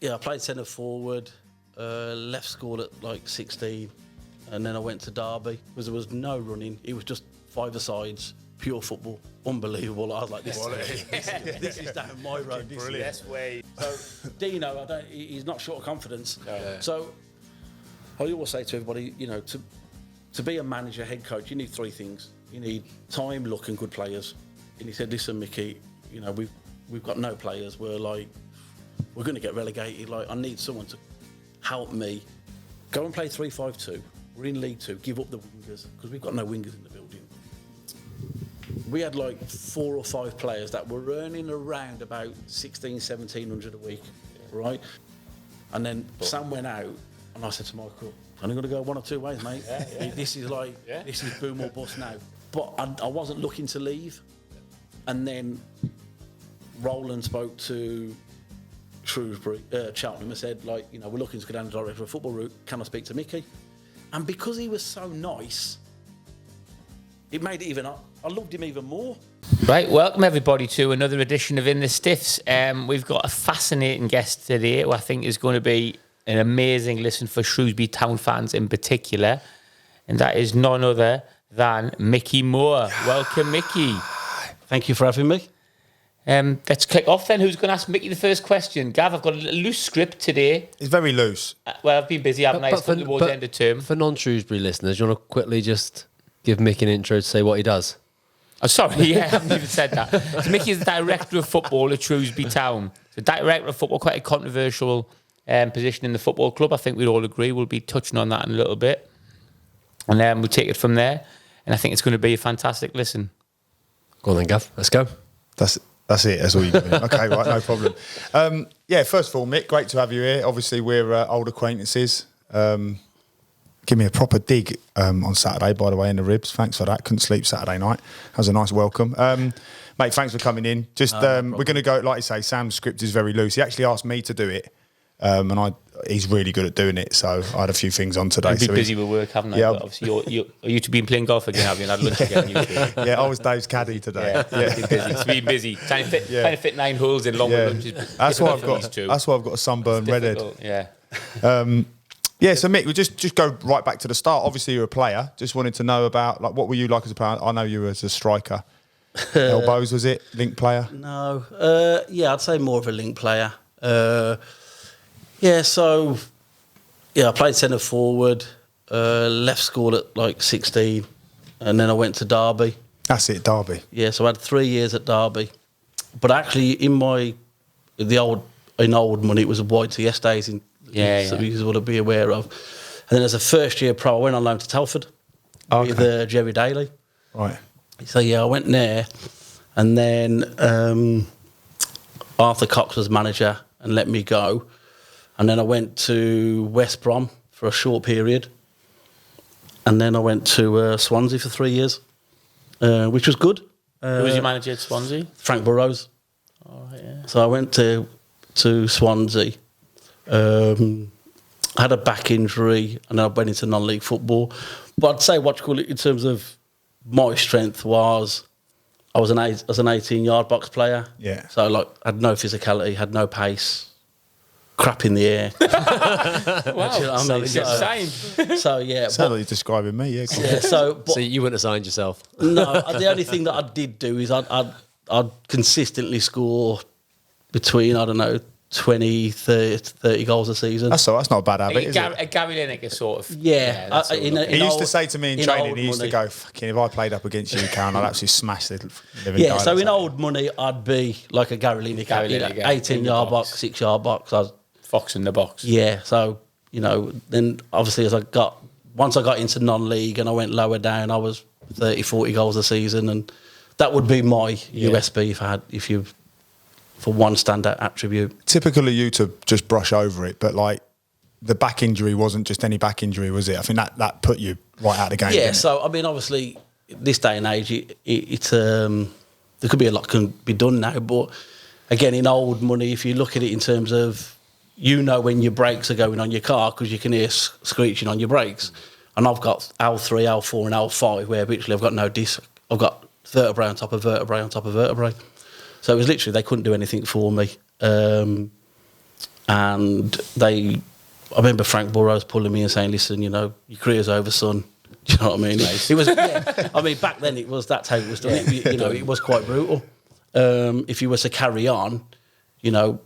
Yeah, I played centre forward, left school at like 16, and then I went to Derby because there was no running. It was just five-a-sides, pure football, unbelievable. I was like, this is down my road. Brilliant. That's way. So Dino, he's not short of confidence. So I always say to everybody, you know, to be a manager, head coach, you need three things. You need time, luck, and good players. And he said, listen, Mickey, you know, we've got no players. We're going to get relegated. Like, I need someone to help me go and play 3-5-2. We're in League Two. Give up the wingers because we've got no wingers in the building. We had like 4 or 5 players that were earning around about 1,700 a week, right? And then Sam went out, and I said to Michael, "I'm only going to go one or two ways, mate. This is this is boom or bust now." But I wasn't looking to leave. And then Roland spoke to Shrewsbury, Cheltenham, and said, like, you know, we're looking to go down the director of football route. Can I speak to Mickey? And because he was so nice, it made it even. I loved him even more. Right, welcome everybody to another edition of In the Stiffs. We've got a fascinating guest today who I think is going to be an amazing listen for Shrewsbury Town fans in particular, and that is none other than Micky Moore. Welcome, Mickey. Thank you for having me. Let's kick off then. Who's going to ask Mickey the first question? Gav, I've got a loose script today. It's very loose. Well, I've been busy, haven't I? It's towards the end of term. For non-Shrewsbury listeners, you want to quickly just give Mick an intro to say what he does? Oh, sorry, I haven't even said that. So Mickey is the director of football at Shrewsbury Town. So director of football, quite a controversial position in the football club. I think we'd all agree. We'll be touching on that in a little bit. And then we'll take it from there. And I think it's going to be a fantastic listen. Go on then, Gav. Let's go. That's it. That's all you do. Okay, right, no problem. First of all, Mick, great to have you here. Obviously, we're old acquaintances. Give me a proper dig on Saturday, by the way, in the ribs. Thanks for that. Couldn't sleep Saturday night. That was a nice welcome. Mate, thanks for coming in. Just we're going to go, like you say, Sam's script is very loose. He actually asked me to do it, and he's really good at doing it. So I had a few things on today. You've been busy with work, haven't I? Yeah. But obviously, you two been playing golf again, have you? And had lunch again, you two. Yeah, I was Dave's caddy today. Been busy. It's been busy. Trying to fit 9 holes in long lunches. That's why I've got a sunburn redhead. Yeah. So Mick, we'll just go right back to the start. Obviously, you're a player. Just wanted to know about, like, what were you like as a player? I know you were as a striker. Elbows, was it? Link player? No. I'd say more of a link player. I played centre forward, left school at like 16, and then I went to Derby. That's it, Derby. Yeah, so I had 3 years at Derby. But actually, in old money, it was a YTS days in. So you ought to be aware of. And then as a first year pro, I went on loan to Telford with Jerry Daly. Right. So I went there, and then Arthur Cox was manager and let me go. And then I went to West Brom for a short period. And then I went to Swansea for 3 years, which was good. Who was your manager at Swansea? Frank Burrows. Oh, yeah. So I went to Swansea. I had a back injury, and then I went into non-league football. But I'd say in terms of my strength was I was an 18-yard box player. Yeah. So like I had no physicality, had no pace, crap in the air. Wow. You know what I mean? So yeah. Sounds like you're describing me. Yeah. So you wouldn't have signed yourself? No. The only thing that I did do is I'd consistently score between 20, 30 goals a season. That's not a bad habit, is it? Gary Lineker sort of. Yeah. He used to say to me in training, he used to go, fucking, if I played up against you, Karen, I'd absolutely smash the living guy. So in old money, I'd be like a Gary Lineker. 18-yard box, 6-yard box. Fox in the box. Yeah, so, then obviously once I got into non-league and I went lower down, I was 30, 40 goals a season, and that would be my USP for one standout attribute. Typical of you to just brush over it, but like the back injury wasn't just any back injury, was it? I think that put you right out of the game. Yeah, so I mean, obviously, this day and age, there could be a lot can be done now, but again, in old money, if you look at it in terms of, when your brakes are going on your car because you can hear screeching on your brakes, and I've got L3, L4 and L5 where literally I've got no disc. I've got vertebrae on top of vertebrae on top of vertebrae. So it was literally, they couldn't do anything for me. And and I remember Frank Burrows pulling me and saying, "Listen, you know, your career's over, son." Do you know what I mean? It was. Yeah, I mean, back then that's how it was done. You know, it was quite brutal. If you were to carry on, you know,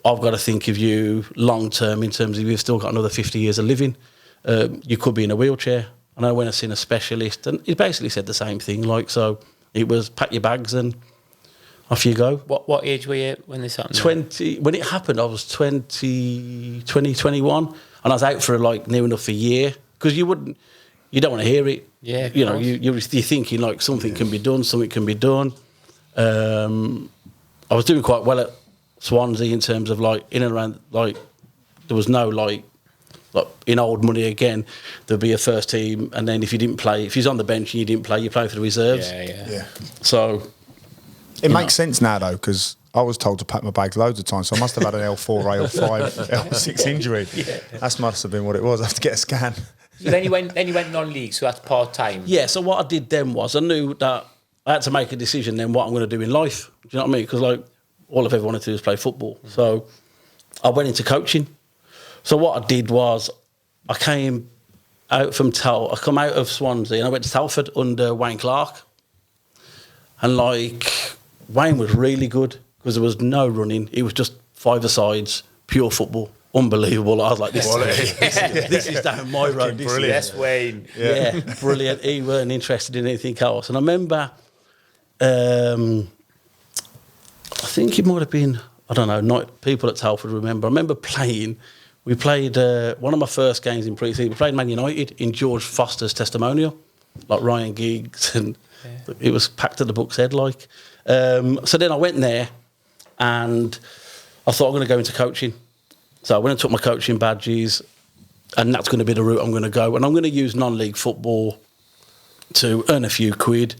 I've got to think of you long term in terms of you've still got another 50 years of living. You could be in a wheelchair. And I went and seen a specialist, and he basically said the same thing. Like, so it was pack your bags and off you go. What age were you when this happened? 20. When it happened, I was 21, and I was out for like near enough a year because you don't want to hear it. Yeah, you know, you're thinking like something can be done, something can be done. I was doing quite well at Swansea in terms of like in and around, like there was no like in old money again, there'd be a first team, and then if you didn't play, if you're on the bench and you didn't play, you play for the reserves. Yeah. So it makes sense now though, because I was told to pack my bags loads of times, so I must have had an L4, L5, L6 injury. That must have been what it was. I have to get a scan. So then you went non-league, so that's part time. Yeah. So what I did then was I knew that I had to make a decision then what I'm going to do in life. Do you know what I mean? Because like all I've ever wanted to do is play football. So I went into coaching. So what I did was I came out I come out of Swansea and I went to Telford under Wayne Clark. And like Wayne was really good because there was no running. It was just 5-a-sides, pure football. Unbelievable. I was like, this is down my road. Brilliant. Yes, Wayne. Yeah, brilliant. He weren't interested in anything else. And I remember, I think it might have been, I don't know, not people at Telford remember. I remember we played one of my first games in pre-season. We played Man United in George Foster's testimonial, like Ryan Giggs, and it was packed to the book's head, like. So then I went there, and I thought I'm going to go into coaching. So I went and took my coaching badges, and that's going to be the route I'm going to go. And I'm going to use non-league football to earn a few quid.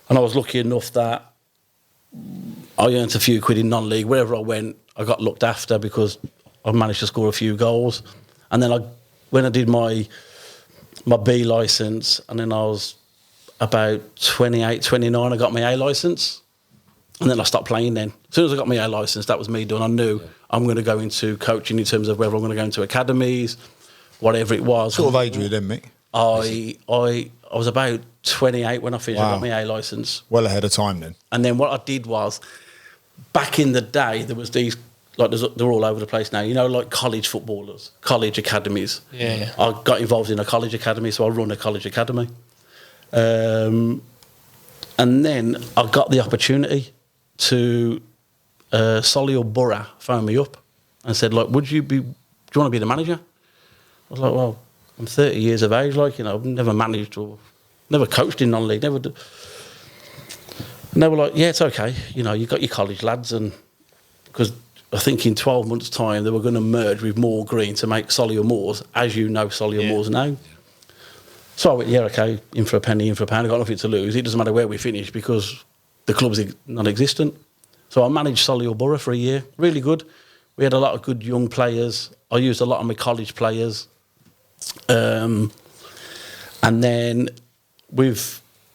And I was lucky enough that I earned a few quid in non-league. Wherever I went, I got looked after because I managed to score a few goals. And then when I did my B licence, and then I was about 28, 29, I got my A licence. And then I stopped playing then. As soon as I got my A licence, that was me done. I knew I'm going to go into coaching in terms of whether I'm going to go into academies, whatever it was. What sort of age were you then, Mick? I was about 28 when I finished. I got my A licence. Well ahead of time then. And then what I did was, back in the day, there was these, like they're all over the place now, you know, like college footballers, college academies. Yeah. I got involved in a college academy, so I run a college academy. And then I got the opportunity to, Solihull Borough phoned me up and said, like, do you want to be the manager? I was like, well, I'm 30 years of age, like, you know, I've never managed or never coached in non-league, never do. And they were like, yeah, it's okay. You know, you got your college lads, and because I think in 12 months' time they were going to merge with Moor Green to make Solihull Moors, as you know Solihull Moors now. So I went, yeah, okay, in for a penny, in for a pound. I got nothing to lose. It doesn't matter where we finish because the club's non-existent. So I managed Solihull Borough for a year. Really good. We had a lot of good young players. I used a lot of my college players. And then I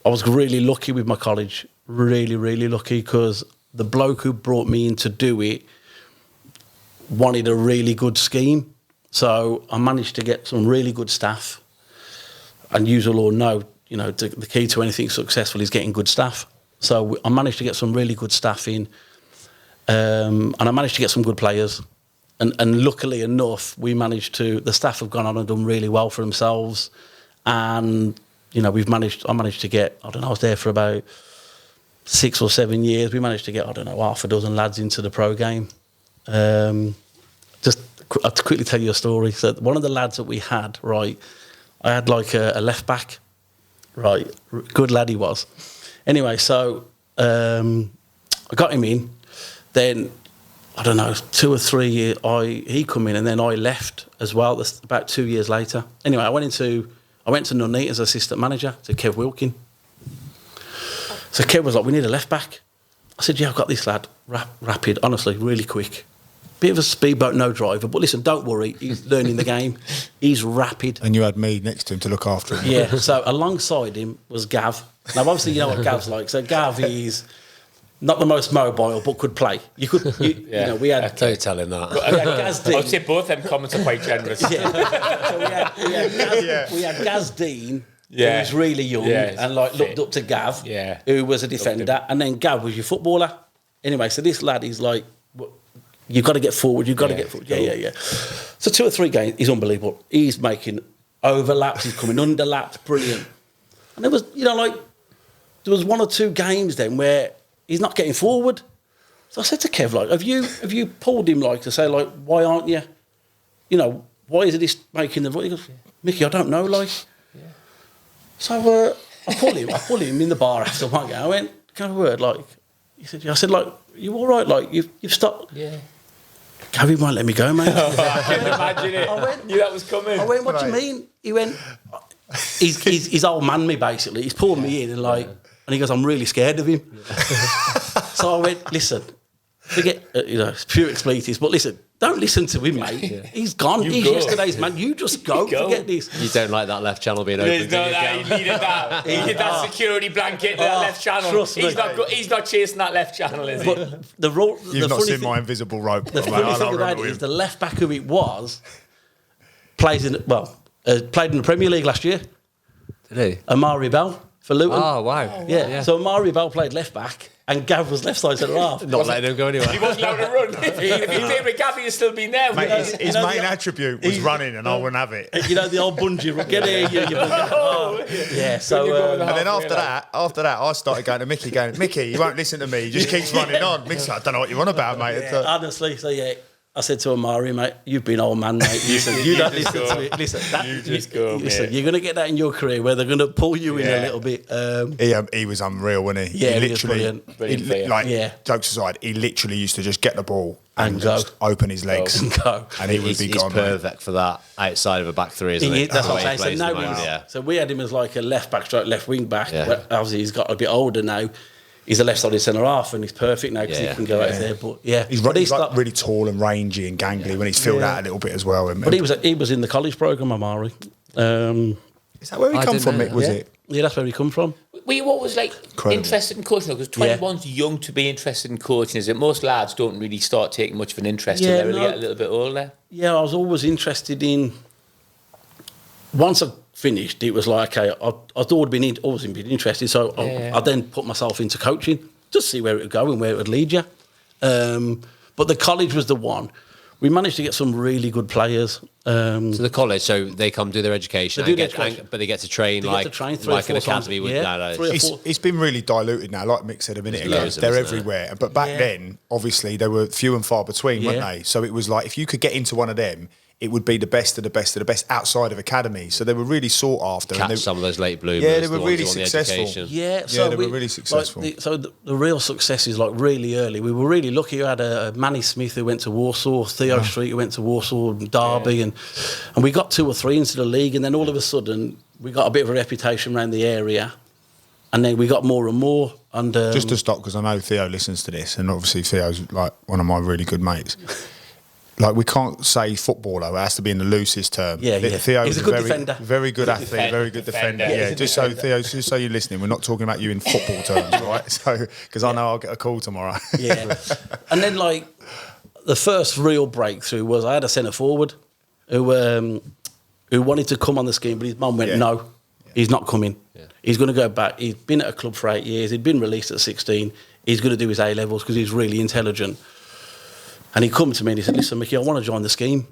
was really lucky with my college. Really, really lucky because the bloke who brought me in to do it wanted a really good scheme. So I managed to get some really good staff. And you all know, you know, the key to anything successful is getting good staff. So I managed to get some really good staff in, and I managed to get some good players. And luckily enough, the staff have gone on and done really well for themselves. And, you know, I managed to get, I don't know, I was there for about 6 or 7 years. We managed to get, I don't know, half a dozen lads into the pro game. Just I'll quickly tell you a story. So one of the lads that we had, right, I had like a left back, right, good lad he was. Anyway, so I got him in. Then, I don't know, 2 or 3 years, he come in, and then I left as well. That's about 2 years later. Anyway, I went to Nuneaton as assistant manager to Kev Wilkin. So Kev was like, we need a left back. I said, yeah, I've got this lad, rapid, honestly, really quick. Bit of a speedboat, no driver, but listen, don't worry, he's learning the game. He's rapid. And you had me next to him to look after him. Yeah, so alongside him was Gav. Now, obviously, you know what Gav's like. So Gav, not the most mobile, but could play. You know, we had. Don't tell him that. We had Gaz Dean. I'd say both them comments are quite generous. So we had Gaz Dean, who Yeah. was really young and like looked up to Gav, who was a defender, and then Gav was your footballer. Anyway, so this lad is like, you've got to get forward. You've got to get forward. Yeah. So 2 or 3 games, he's unbelievable. He's making overlaps. He's coming underlaps. Brilliant. And there was, you know, like there was 1 or 2 games then where he's not getting forward. So I said to Kev, like, have you pulled him, like, to say, like, why aren't you? You know, why is this making the? He goes, Mickey, I don't know, like. Yeah. So I pull him in the bar after one game. I went, can I have a word, like. He said, yeah. I said, like, you all right? Like, you've stopped. Yeah. Gary won't let me go, mate. I can imagine it. I went, knew that was coming. I went, what do you mean? He went, he's old man me, basically. He's pulled me in and like, and he goes, I'm really scared of him. So I went, listen, forget, you know, pure expletives, but listen, don't listen to him, mate. Yeah. He's gone. He's yesterday's man. You just go. Forget this. You don't like that left channel being open. He needed that. He needed that security blanket, that left channel. Trust me. He's not chasing that left channel, is he? You've not seen my invisible rope. The funny thing about it is the left back who it was played in the Premier League last year. Did he? Amari Bell for Luton. Oh, wow. Yeah. So Amari Bell played left back and Gav was left side centre half. Not letting him go anywhere. He wasn't allowed to run. If he played with Gav, he'd have still been there. Mate, his main attribute was running, and I wouldn't have it. You know the old bungee run. Get here, you bungee. Yeah. So and then after that, I started going to Mickey, Mickey, you won't listen to me. He just keeps running on. Mickey's like, I don't know what you're on about, mate. Yeah, honestly, so yeah. I said to Amari, mate, you've been old man, mate. Listen, you don't listen to it. Listen, you're going to get that in your career where they're going to pull you in a little bit. He was unreal, wasn't he? Yeah, he literally, jokes aside, he literally used to just get the ball and just open his legs and go. And he would be gone. He's perfect for that outside of a back three, isn't he? That's what I'm saying. So we had him as like a left back, left wing back. Yeah. But obviously, he's got a bit older now. He's a left-sided centre-half and he's perfect now because he can go out there. But he's like really tall and rangy and gangly when he's filled out a little bit as well. But he was in the college programme, Amari. Is that where he come from, Mick, was it? Yeah, that's where he come from. Were you always like interested in coaching? Because 21's young to be interested in coaching, is it? Most lads don't really start taking much of an interest until they really get a little bit older. Yeah, I was always interested in... Once I finished, it was like, okay, I'd always been interested, so I then put myself into coaching, just see where it would go and where it would lead you. But the college was the one. We managed to get some really good players. So the college, so they come do their education, but they get to train like an academy would nowadays. It's been really diluted now, like Mick said a minute ago. They're everywhere. But back then, obviously, they were few and far between, weren't they? So it was like, if you could get into one of them, it would be the best of the best of the best outside of academy. So they were really sought after. Catch some of those late bloomers. Yeah, they were really successful. They were really successful. The real success is like really early. We were really lucky. We had a Manny Smith who went to Warsaw, Theo Street who went to Warsaw, Derby, and we got 2 or 3 into the league. And then all of a sudden, we got a bit of a reputation around the area. And then we got more and more. And just to stop, because I know Theo listens to this, and obviously Theo's like one of my really good mates. Like, we can't say footballer, it has to be in the loosest term. Theo he's a good defender. Very good athlete, very good defender. Yeah, just so Theo, just so you're listening, we're not talking about you in football terms, right? So, because I know I'll get a call tomorrow. And then like the first real breakthrough was I had a centre forward who wanted to come on the scheme, but his mum went, no, he's not coming. Yeah. He's going to go back. He's been at a club for 8 years. He'd been released at 16. He's going to do his A-levels because he's really intelligent. And he come to me and he said, listen, Mickey, I want to join the scheme,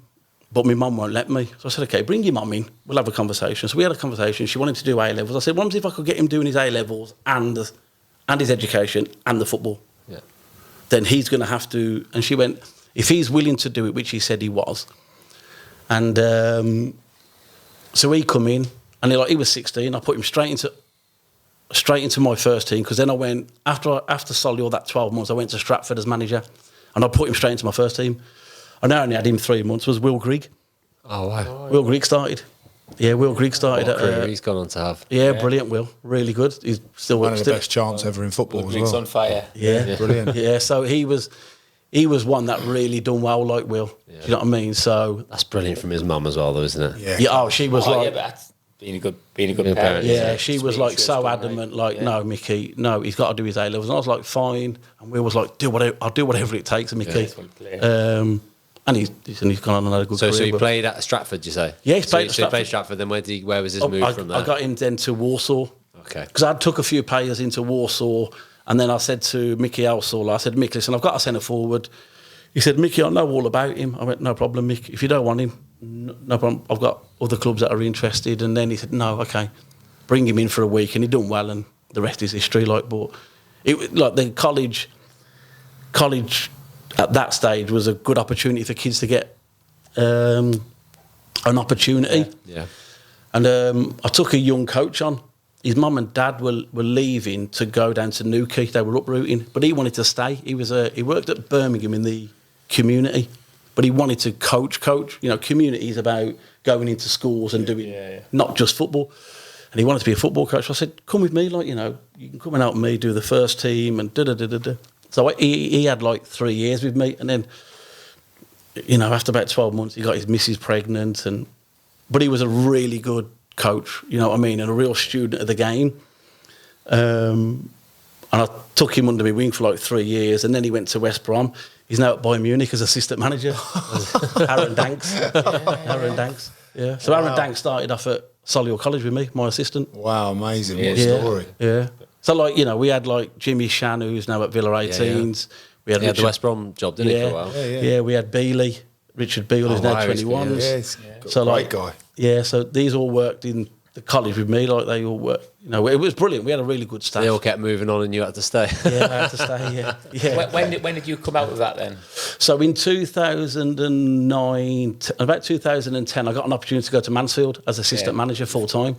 but my mum won't let me. So I said, okay, bring your mum in. We'll have a conversation. So we had a conversation. She wanted to do A-levels. I said, what if I could get him doing his A-levels and his education and the football? Yeah. Then he's going to have to... And she went, if he's willing to do it, which he said he was. And so he come in and he was 16. I put him straight into my first team because then I went, after Solihull that 12 months, I went to Stratford as manager. And I put him straight into my first team. And I only had him 3 months, was Will Grigg. Oh, wow. Will Grigg started. Yeah, Will Grigg started. What career he's gone on to have. Yeah, brilliant, Will. Really good. He's still one of the best chants ever in football as well. Grigg's on fire. Yeah, brilliant. Yeah, so he was one that really done well like Will. Yeah. Do you know what I mean? So that's brilliant from his mum as well, though, isn't it? Yeah. She was like... Yeah, but Being a good parent. Yeah, she was like so adamant, like, no, Mickey, no, he's got to do his A-levels. And I was like, fine. And we was like, I'll do whatever it takes, Mickey. And he's gone on another good career. So he played at Stratford, you say? Yeah, he's played at Stratford. So he played Stratford, then where was his move from there? I got him then to Warsaw. Okay. Because I took a few players into Warsaw, and then I said to Mickey Elsall, I said, Mick, listen, I've got a centre forward. He said, Mickey, I know all about him. I went, no problem, Mick. If you don't want him, no problem. I've got other clubs that are interested. And then he said, no, okay, bring him in for a week. And he done well, and the rest is history. Like, but the college at that stage was a good opportunity for kids to get an opportunity. Yeah. And I took a young coach on. His mum and dad were leaving to go down to Newquay. They were uprooting, but he wanted to stay. He worked at Birmingham in the community, but he wanted to coach. You know, community is about going into schools and doing not just football. And he wanted to be a football coach. So I said, come with me, like, you know, you can come and help me do the first team and da-da-da-da-da. So he had like 3 years with me. And then, you know, after about 12 months, he got his missus pregnant. But he was a really good coach, you know what I mean, and a real student of the game. And I took him under my wing for like 3 years. And then he went to West Brom. He's now at Bayern Munich as assistant manager. Aaron Danks. Aaron Danks. Yeah. So Aaron Danks started off at Solihull College with me, my assistant. Wow, amazing. What a story. Yeah. So, like, you know, we had, like, Jimmy Shan, who's now at Villa 18s. We had the West Brom job, didn't he, for a while? Yeah, we had Bealey, Richard Beale, who's now 21s. So, like, great guy. Yeah, so these all worked in the college with me. Like, they all worked. You know, it was brilliant. We had a really good staff. They all kept moving on and you had to stay. Yeah, I had to stay, yeah. When did you come out of that then? So in 2009, about 2010, I got an opportunity to go to Mansfield as assistant manager full-time.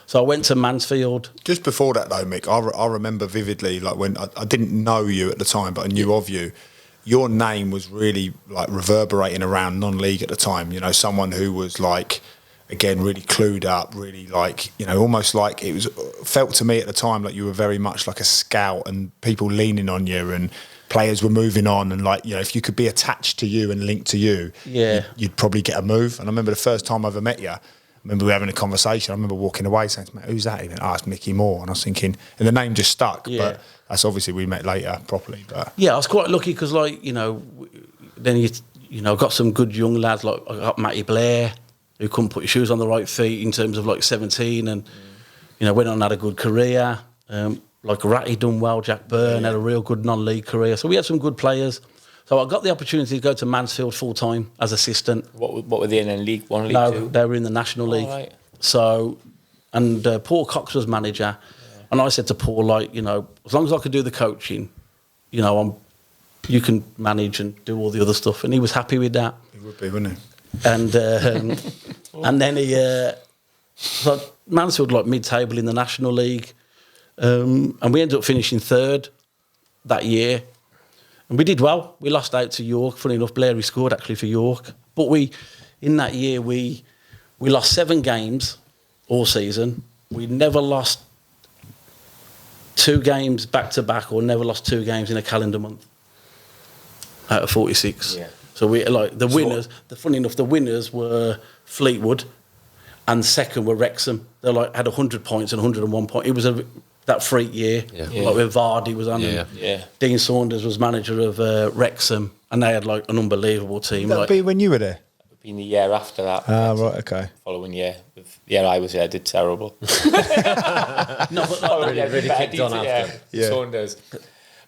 So I went to Mansfield. Just before that, though, Mick, I remember vividly, like, when I didn't know you at the time, but I knew of you. Your name was really, like, reverberating around non-league at the time. You know, someone who was, like, again, really clued up, really, like, you know, almost like it was felt to me at the time like you were very much like a scout and people leaning on you and players were moving on and, like, you know, if you could be attached to you and linked to you, you'd probably get a move. And I remember the first time I ever met you, I remember we were having a conversation. I remember walking away saying to me, who's that? He went, it's Micky Moore. And I was thinking, and the name just stuck. Yeah. But that's obviously we met later properly. But yeah, I was quite lucky because, like, you know, then you know, got some good young lads. Like, I got Matty Blair, who couldn't put his shoes on the right feet in terms of, like, 17 and, you know, went on and had a good career. Like, Ratty done well, Jack Byrne had a real good non-league career. So we had some good players. So I got the opportunity to go to Mansfield full-time as assistant. What were they in League 1, League 2? No, they were in the National League. Right. So, and Paul Cox was manager. Yeah. And I said to Paul, like, you know, as long as I could do the coaching, you know, you can manage and do all the other stuff. And he was happy with that. He would be, wouldn't he? And and then he... so Mansfield, like, mid-table in the National League. And we ended up finishing third that year. And we did well. We lost out to York. Funny enough, Blairy scored actually for York. But in that year, we lost 7 games all season. We never lost 2 games back-to-back or never lost 2 games in a calendar month out of 46. Yeah. So we, like, the winners, funny enough, the winners were Fleetwood and second were Wrexham. They, like, had 100 points and 101 points. It was that freak year, like where Vardy was on, Dean Saunders was manager of Wrexham, and they had, like, an unbelievable team. Would that be when you were there? Been the year after that. Right, okay. Following year, I was there, did terrible. No, but really kicked on after. Yeah. Saunders.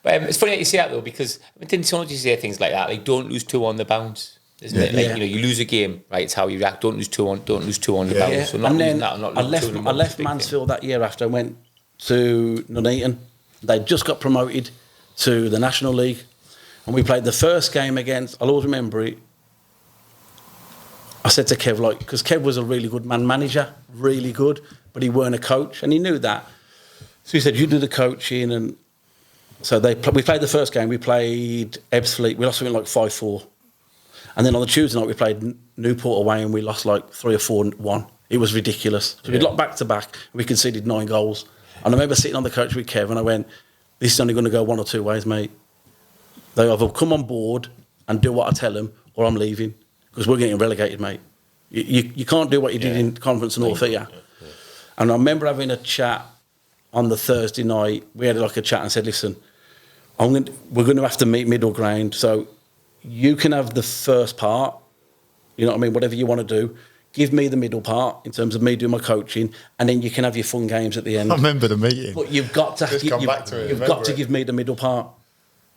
But it's funny that you say that though, because didn't Saunders say things like that, like don't lose 2 on the bounce? Isn't it? Like, you know, you lose a game, right? It's how you react. Don't lose 2 on the bounce. Yeah. So not losing that, not losing 2 I left Mansfield that year after I went to Nuneaton. They'd just got promoted to the National League, and we played the first game against, I'll always remember it, I said to Kev, like, because Kev was a really good manager, really good, but he weren't a coach, and he knew that. So he said, you do the coaching, and so we played the first game, we played Ebbsfleet, we lost something like 5-4. And then on the Tuesday night, we played Newport away, and we lost like 3 or 4-1. It was ridiculous. So we locked back-to-back, and we conceded 9 goals. And I remember sitting on the coach with Kev, and I went, this is only going to go 1 or 2 ways, mate. They either come on board and do what I tell them, or I'm leaving, because we're getting relegated, mate. You can't do what you did in Conference North here. And I remember having a chat on the Thursday night. We had like a chat and said, listen, we're going to have to meet middle ground. So you can have the first part, you know what I mean, whatever you want to do. Give me the middle part in terms of me doing my coaching, and then you can have your fun games at the end. I remember the meeting. But you've got to give me the middle part.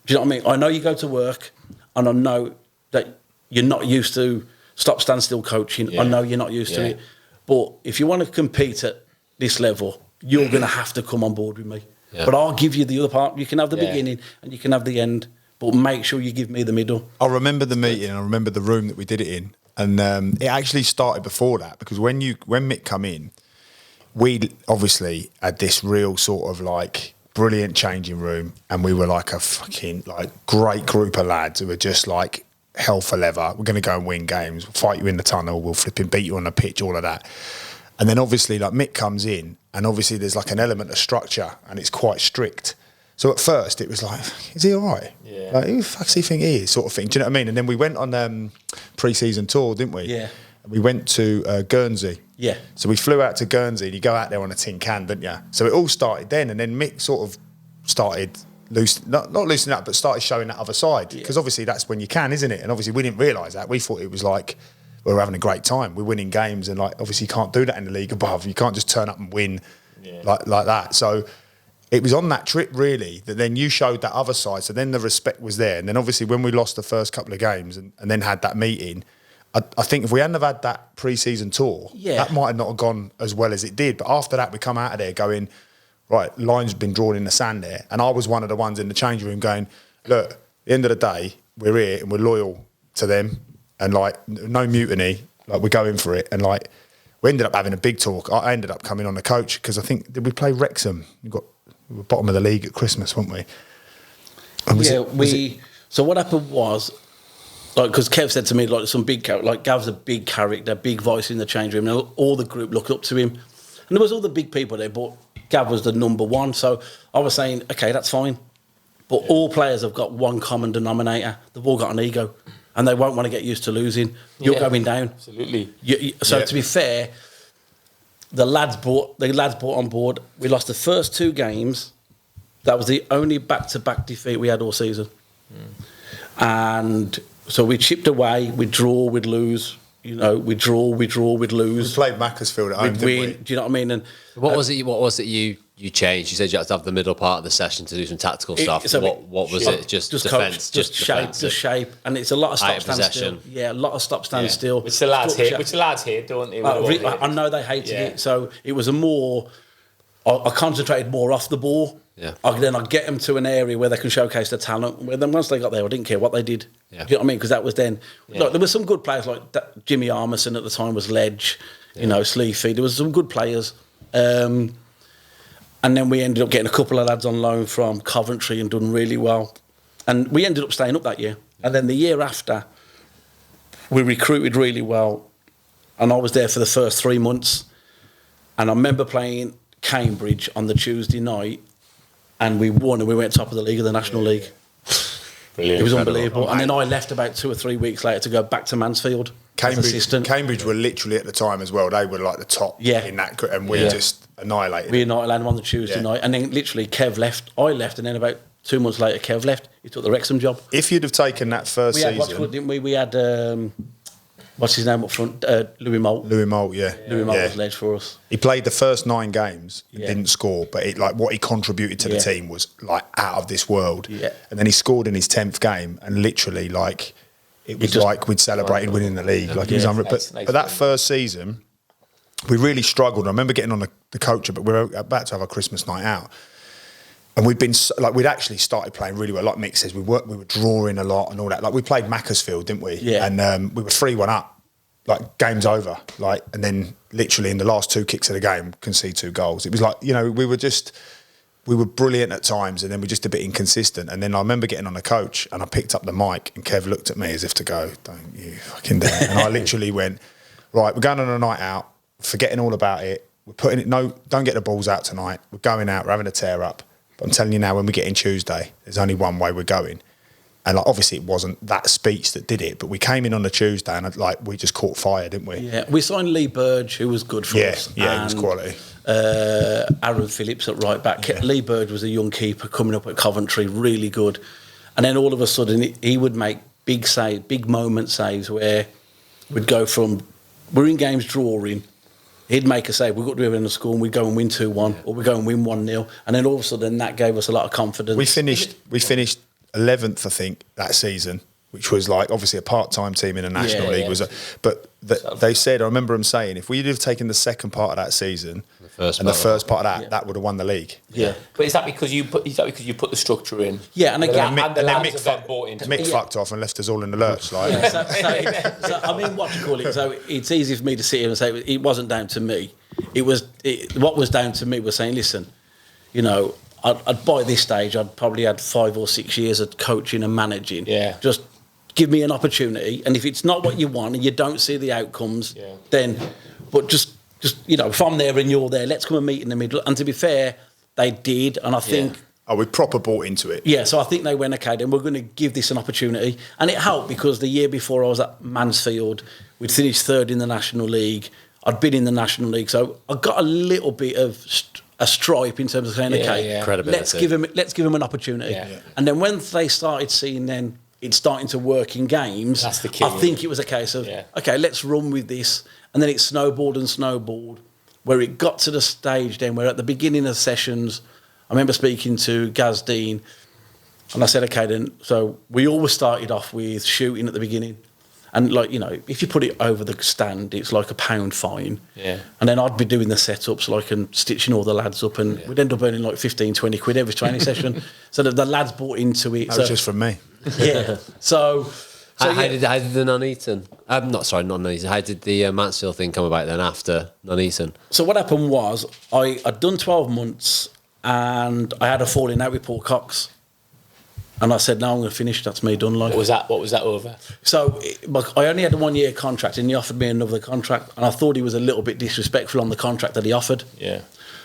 Do you know what I mean? I know you go to work, and I know that you're not used to stop, stand still coaching. I know you're not used to it. But if you want to compete at this level, you're going to have to come on board with me. Yeah. But I'll give you the other part. You can have the beginning and you can have the end, but make sure you give me the middle. I remember the meeting, and I remember the room that we did it in. And it actually started before that, because when Mick come in, we obviously had this real sort of like brilliant changing room, and we were like a fucking like great group of lads who were just like hell for leather. We're going to go and win games. We'll fight you in the tunnel. We'll flipping beat you on the pitch. All of that. And then obviously like Mick comes in, and obviously there's like an element of structure, and it's quite strict. So at first it was like, is he all right? Yeah. Like, who the fuck does he think he is? Sort of thing. Do you know what I mean? And then we went on pre-season tour, didn't we? Yeah. And we went to Guernsey. Yeah. So we flew out to Guernsey, and you go out there on a tin can, didn't you? So it all started then, and then Mick sort of started not loosening up, but started showing that other side. Because obviously that's when you can, isn't it? And obviously we didn't realise that. We thought it was like we were having a great time. We're winning games, and like obviously you can't do that in the league above. You can't just turn up and win like that. So it was on that trip, really, that then you showed that other side. So then the respect was there. And then obviously when we lost the first couple of games and then had that meeting, I think if we hadn't have had that pre-season tour, that might have not have gone as well as it did. But after that, we come out of there going, right, lines been drawn in the sand there. And I was one of the ones in the changing room going, look, at the end of the day, we're here and we're loyal to them. And, like, no mutiny. Like, we're going for it. And, like, we ended up having a big talk. I ended up coming on the coach because I think, did we play Wrexham? We were bottom of the league at Christmas, weren't we? And so what happened was, like, because Kev said to me, like, some big character, like, Gav's a big character, big voice in the change room, and all the group looked up to him. And there was all the big people there, but Gav was the number one. So I was saying, okay, that's fine. But all players have got one common denominator. They've all got an ego, and they won't want to get used to losing. You're going down. Absolutely. To be fair, the lads brought on board. We lost the first 2 games. That was the only back-to-back defeat we had all season. And so we chipped away. We'd draw, we'd lose. You know, we'd draw, we'd lose. We played Macclesfield at home, didn't we? Do you know what I mean? And what was it you changed? You said you had to have the middle part of the session to do some tactical stuff. So what was it? Just defence? Just shape. And it's a lot of stop, stand still. Yeah, a lot of stop, stand still. Which the lads hate, don't they? I know they hated it. So it was I concentrated more off the ball. Yeah. I'd get them to an area where they can showcase their talent. Well, then once they got there, I didn't care what they did. Yeah. Do you know what I mean? Because that was then. Like, there were some good players like Jimmy Armisen at the time was Ledge, Sleafy. There was some good players. And then we ended up getting a couple of lads on loan from Coventry and done really well. And we ended up staying up that year. And then the year after, we recruited really well. And I was there for the first 3 months. And I remember playing Cambridge on the Tuesday night. And we won, and we went top of the league of the National League. Brilliant. It was unbelievable. And then I left about 2 or 3 weeks later to go back to Mansfield. Cambridge were literally at the time as well. They were like the top in that, and we just annihilated. We annihilated them on the Tuesday night, and then literally Kev left. I left, and then about 2 months later, Kev left. He took the Wrexham job. If you'd have taken that first season, didn't we? We had what's his name up front? Louis Moult. Louis Moult, yeah. Louis Moult was Ledge for us. He played the first 9 games and didn't score, but what he contributed to the team was like out of this world. Yeah. And then he scored in his 10th game, and literally it was like we'd celebrated winning the league. Like, it was unreal. But that first season, we really struggled. I remember getting on the coach, but we were about to have a Christmas night out. And we'd actually started playing really well. Like Mick says, we were drawing a lot and all that. Like, we played Macclesfield, didn't we? Yeah. And we were 3-1 up. Like, game's over. Like, and then literally in the last 2 kicks of the game, concede 2 goals. It was like, we were brilliant at times, and then we're just a bit inconsistent. And then I remember getting on the coach, and I picked up the mic, and Kev looked at me as if to go, "Don't you fucking dare!" And I literally went, "Right, we're going on a night out. Forgetting all about it. We're putting it. No, don't get the balls out tonight. We're going out. We're having a tear up. But I'm telling you now, when we get in Tuesday, there's only one way we're going." And like, obviously, it wasn't that speech that did it, but we came in on a Tuesday, and we just caught fire, didn't we? Yeah, we signed Lee Burge, who was good for us. Yeah, he was quality. Aaron Phillips at right back. Lee Bird was a young keeper coming up at Coventry, really good. And then all of a sudden, he would make big moment saves where we'd go from, we're in games drawing, he'd make a save, we've got to do it in the score, and we'd go and win 2-1, or we'd go and win 1-0. And then all of a sudden, that gave us a lot of confidence. We finished 11th, I think, that season, which was like obviously a part-time team in the National League. They said, I remember them saying, if we'd have taken the second part of that season the first part of that would have won the league. Yeah. But is that because you put the structure in? Yeah, and again, and then Mick fucked off and left us all in the lurch. Like. Yeah, so, I mean, what do you call it? So it's easy for me to sit here and say it wasn't down to me. What was down to me was saying, listen, you know, I'd by this stage I'd probably had 5 or 6 years of coaching and managing. Yeah. Just give me an opportunity, and if it's not what you want and you don't see the outcomes, then, but just you know, if I'm there and you're there, let's come and meet in the middle. And to be fair, they did, and I think. Oh, we proper bought into it. Yeah, so I think they went, okay, then we're going to give this an opportunity. And it helped because the year before I was at Mansfield, we'd finished 3rd in the National League. I'd been in the National League, so I got a little bit of a stripe in terms of saying, let's give them an opportunity. Yeah. And then when they started seeing then it's starting to work in games, that's the key, I think it was a case of, okay, let's run with this. And then it snowballed, where it got to the stage then where at the beginning of sessions, I remember speaking to Gaz Dean, and I said, okay, then, so we always started off with shooting at the beginning. And, like, you know, if you put it over the stand, it's like £1 fine. Yeah. And then I'd be doing the setups, like, and stitching all the lads up, and we'd end up earning like 15, 20 quid every training session. So the lads bought into it. That was just from me. Yeah. So how did the Nuneaton? Not Nuneaton. How did the Mansfield thing come about then after Nuneaton? So what happened was I'd done 12 months and I had a falling out with Paul Cox, and I said, "No, I'm going to finish. That's me done." Like, what was that over? So I only had a 1-year contract, and he offered me another contract, and I thought he was a little bit disrespectful on the contract that he offered. Yeah.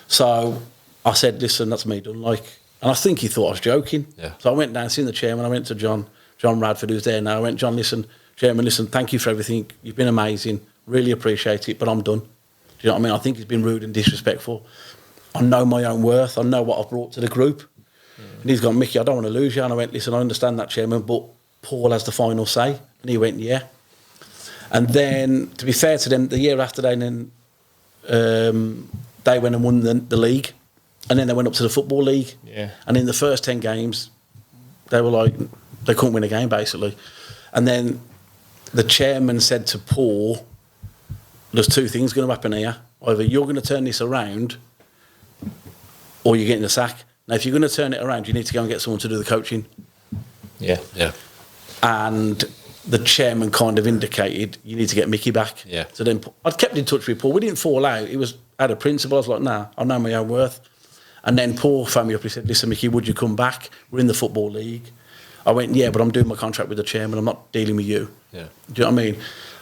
So I said, "Listen, that's me done." Like, and I think he thought I was joking. Yeah. So I went down, seen the chairman. I went to John Radford, who's there now. I went, "John, listen, chairman, listen, thank you for everything. You've been amazing. Really appreciate it, but I'm done." Do you know what I mean? I think he's been rude and disrespectful. I know my own worth. I know what I've brought to the group. And he's gone, "Mickey, I don't want to lose you." And I went, "Listen, I understand that, chairman, but Paul has the final say." And he went, "Yeah." And then, to be fair to them, the year after they went and won the league. And then they went up to the Football League. Yeah. And in the first 10 games, they were like, they couldn't win a game, basically. And then the chairman said to Paul, "There's 2 things going to happen here. Either you're going to turn this around or you're getting the sack. Now, if you're going to turn it around, you need to go and get someone to do the coaching." Yeah. Yeah. And the chairman kind of indicated, "You need to get Mickey back." Yeah. So then I'd kept in touch with Paul. We didn't fall out. It was out of principle. I was like, "Nah, I know my own worth." And then Paul phoned me up. He said, "Listen, Mickey, would you come back? We're in the Football League." I went, "Yeah, but I'm doing my contract with the chairman. I'm not dealing with you." Yeah. Do you know what I mean?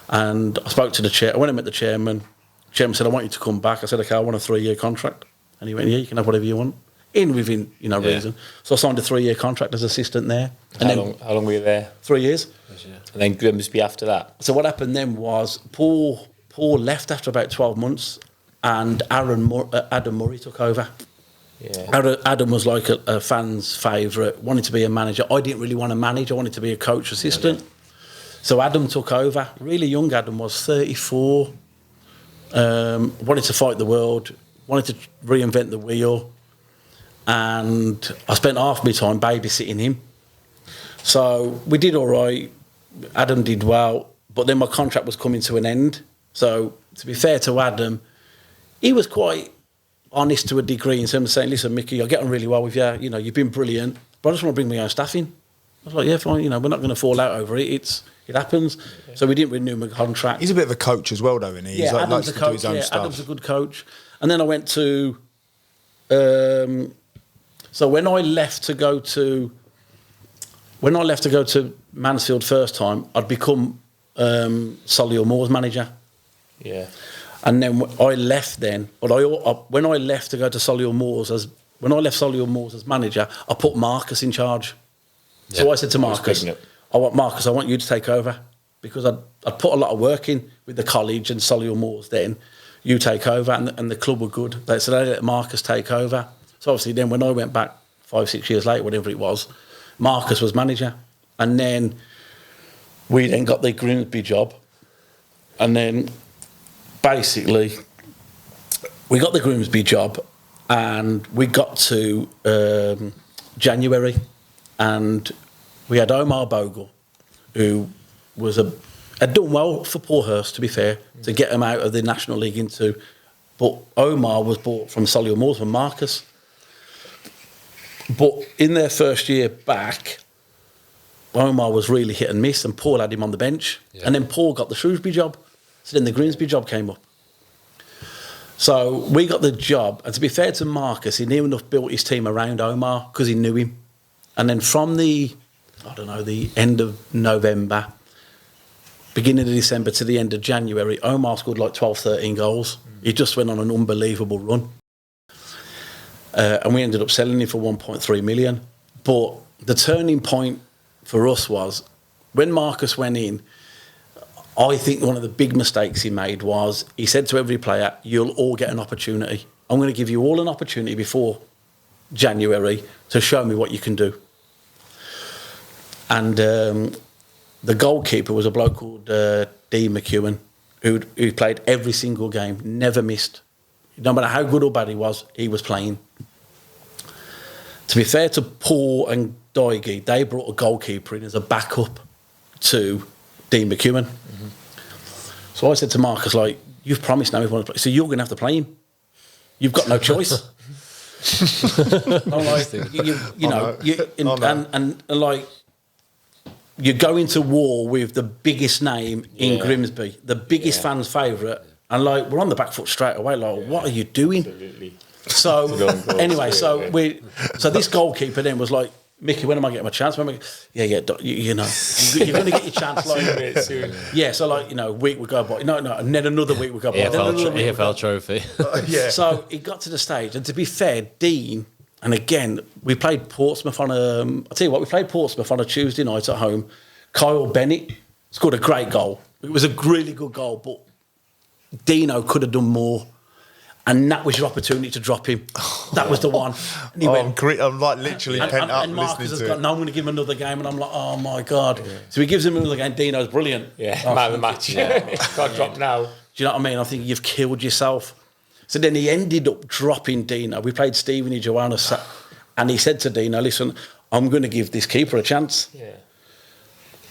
And I spoke to the chair. I went and met the chairman. The chairman said, "I want you to come back." I said, "Okay, I want a 3-year contract." And he went, "Yeah, you can have whatever you want. Within reason." So I signed a 3-year contract as assistant there. And How long were you there? 3 years. And then Grimsby after that. So what happened then was Paul left after about 12 months, and Adam Murray took over. Yeah. Adam was like a fan's favourite, wanted to be a manager. I didn't really want to manage. I wanted to be a coach assistant. Yeah. So Adam took over. Really young Adam was 34. Wanted to fight the world. Wanted to reinvent the wheel. And I spent half my time babysitting him. So we did all right. Adam did well. But then my contract was coming to an end. So to be fair to Adam, he was quite honest to a degree in terms of saying, "Listen, Mickey, I get on really well with you. You know, you've been brilliant, but I just want to bring my own staff in." I was like, "Yeah, fine. You know, we're not going to fall out over it. It happens." Yeah. So we didn't renew my contract. He's a bit of a coach as well, though, isn't he? Yeah, He's Adam's a coach. Do his own stuff. Adam's a good coach. And then I went to. So when I left to go to Mansfield first time, I'd become Solihull Moors manager. Yeah. And then I left then, but when I left to go to Solihull Moors as manager, I put Marcus in charge. Yeah. So I said to Marcus, I want you to take over, because I'd put a lot of work in with the college and Solihull Moors then. you take over, and the club were good. So they let Marcus take over. So obviously then when I went back 5-6 years later, whatever it was, Marcus was manager. And then we then got the Grimsby job. And then basically we got the Grimsby job and we got to January and we had Omar Bogle, who was had done well for Paulhurst, to be fair, to get him out of the National League into. But Omar was bought from Solihull Moors from Marcus. But in their first year back, Omar was really hit and miss, and Paul had him on the bench. Yeah. And then Paul got the Shrewsbury job. So then the Grimsby job came up. So we got the job. And to be fair to Marcus, he near enough built his team around Omar because he knew him. And then from the end of November, beginning of December to the end of January, Omar scored like 12, 13 goals. He just went on an unbelievable run. And we ended up selling him for 1.3 million. But the turning point for us was when Marcus went in, I think one of the big mistakes he made was he said to every player, you'll all get an opportunity. I'm going to give you all an opportunity before January to show me what you can do. And the goalkeeper was a bloke called Dean McEwen, who played every single game, never missed. No matter how good or bad he was playing. To be fair to Paul and Doige, they brought a goalkeeper in as a backup to Dean McEwen. Mm-hmm. So I said to Marcus, like, you've promised now everyone to play, so you're going to have to play him. You've got no choice. I'm like, and like, you're going to war with the biggest name in Grimsby, the biggest fans' favourite, and like, we're on the back foot straight away. Like, what are you doing? Absolutely. So anyway, so this goalkeeper then was like, Mickey, when am I getting my chance? You know, you're going to get your chance like soon. Yeah, so like, week would go by. No, and then another week would go by. EFL trophy. So it got to the stage, and to be fair, Dean, and again, we played Portsmouth on we played Portsmouth on a Tuesday night at home. Kyle Bennett scored a great goal. It was a really good goal, but Dino could have done more. And that was your opportunity to drop him. That was the one. And he went, I'm like literally pent up and Marcus listening has got, no, I'm going to give him another game. And I'm like, oh my God. Yeah. So he gives him another game. Dino's brilliant. Yeah, man of the match. Yeah. Can't drop now. Do you know what I mean? I think you've killed yourself. So then he ended up dropping Dino. We played Stephanie Joanna, and he said to Dino, listen, I'm going to give this keeper a chance. Yeah.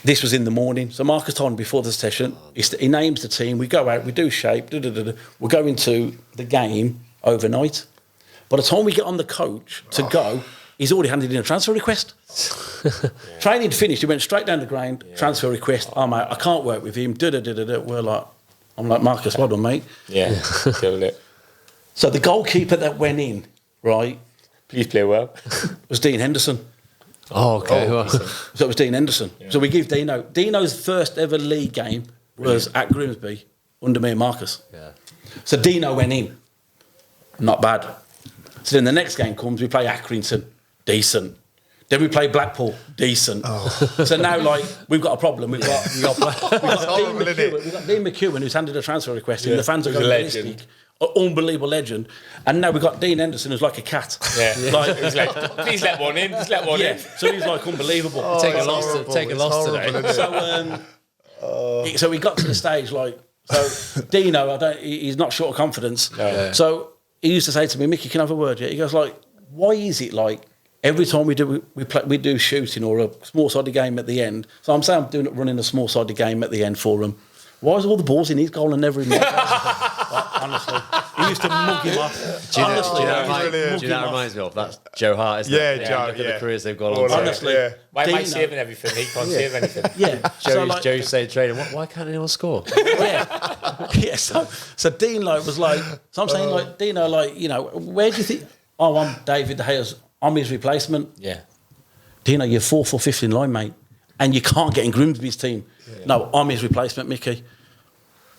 This was in the morning. So Marcus told him before the session, he names the team, we go out, we do shape, we're going to the game overnight. By the time we get on the coach to go, he's already handed in a transfer request. Training finished, he went straight down the ground, transfer request, I'm out, I can't work with him, I'm like, Marcus, well done, mate. Yeah, killed it. So the goalkeeper that went in, right? Please play well. Was Dean Henderson. Oh, okay. So it was Dean Henderson. Yeah. So we give Dino's first ever league game was at Grimsby under me and Marcus. Yeah. So Dino went in. Not bad. So then the next game comes, we play Accrington. Decent. Then we play Blackpool. Decent. Oh. So now, like, we've got a problem. We've got Dean McEwen, who's handed a transfer request in. The fans are going ballistic. Unbelievable legend. And now we've got Dean Henderson, who's like a cat. Yeah. Like, he's like, please let one in. Just let one in. So he's like unbelievable. Take a loss today. So we got to the stage, like, so Dino, he's not short of confidence. No. So he used to say to me, Mickey, can I have a word? Yeah. He goes, like, why is it like every time we do shooting or a small-sided game at the end, so I'm saying I'm running a small-sided game at the end for him, why is all the balls in his goal and never in my goal? Honestly. He used to mug him off. Do you know that reminds me of? That's Joe Hart, isn't it? Joe. Look at the careers they've got on. Honestly. Yeah. Why am I saving everything? He can't save anything. Yeah. Joe's saying training, why can't anyone score? Yeah. So Dean was like, so I'm saying like, Dino, like, where do you think, I'm David De Gea's, I'm his replacement. Yeah. Dino, you're 4th or 5th in line, mate. And you can't get in Grimsby's team. Yeah. No, I'm his replacement, Mickey.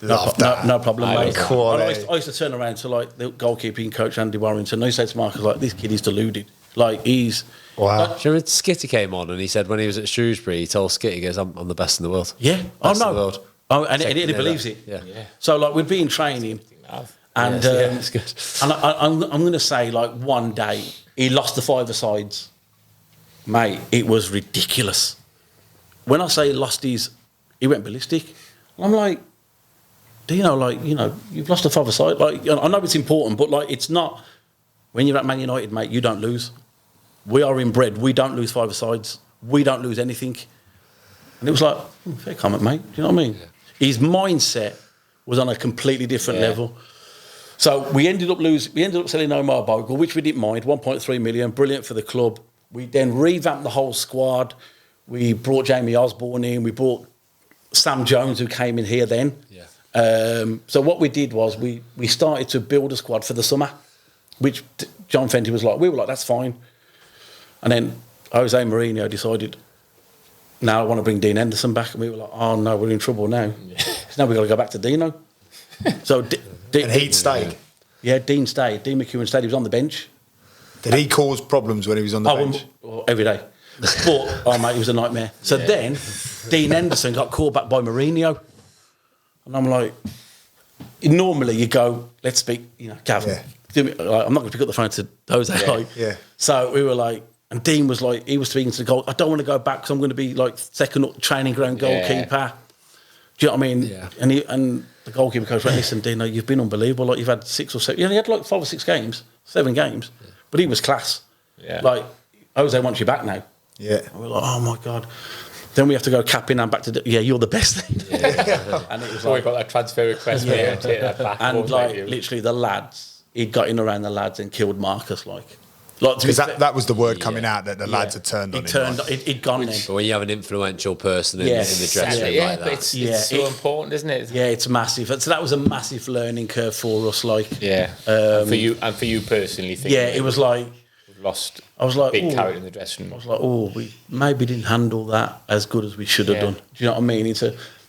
No problem, mate. I used to turn around to like the goalkeeping coach Andy Warrington. And he said to Marcus, like, this kid is deluded. Like, he's wow. Do you remember Skitty came on and he said when he was at Shrewsbury, he told Skitty, he goes, I'm the best in the world. Yeah, best in the world. Oh, and he believes it. Yeah. So like we'd be in training, And that's good. And I'm going to say, like, one day he lost the five-a-sides, mate. It was ridiculous. When I say he lost he went ballistic. I'm like, Dino, like, you know, you've lost a five-a-side. Like, I know it's important, but like, it's not. When you're at Man United, mate, you don't lose. We are inbred. We don't lose five-a-sides. We don't lose anything. And it was like, fair comment, mate. Do you know what I mean? Yeah. His mindset was on a completely different level. So we ended up selling Omar Bogle, which we didn't mind, 1.3 million, brilliant for the club. We then revamped the whole squad. We brought Jamie Osborne in. We brought Sam Jones, who came in here then. Yeah. So what we did was we started to build a squad for the summer, which John Fenty was like, we were like, that's fine. And then Jose Mourinho decided, now I want to bring Dean Henderson back. And we were like, oh, no, we're in trouble now. Yeah. So now we've got to go back to Dino. So and he'd stayed? Yeah, Dean stayed. Dean McEwen stayed. He was on the bench. Did he cause problems when he was on the bench? Every day. But, mate, it was a nightmare. So then Dean Henderson got called back by Mourinho. And I'm like, normally you go, let's speak, you know, Gavin. Yeah. I'm not going to pick up the phone to Jose. So we were like, and Dean was like, he was speaking to the goal. I don't want to go back because I'm going to be like second training ground goalkeeper. Do you know what I mean? Yeah. And the goalkeeper coach went, listen, Dean, you've been unbelievable. Like, you've had 6 or 7. You only had like 5 or 6 games, 7 games. Yeah. But he was class. Yeah. Like, Jose wants you back now. Yeah. And we're like, oh my God. Then we have to go cap in and back to, you're the best. Yeah. And it was like, we got that transfer request. Yeah. Take that back. And like, literally the lads, he'd got in around the lads and killed Marcus, like. Because that was the word coming out that the lads had turned on him. He'd gone then. But when you have an influential person in the dressing room like that. It's so important, isn't it? Yeah, it's massive. So that was a massive learning curve for us. Like, and for you personally, it was like lost. I was like, big character in the dressing room. I was like, we maybe didn't handle that as good as we should have done. Do you know what I mean?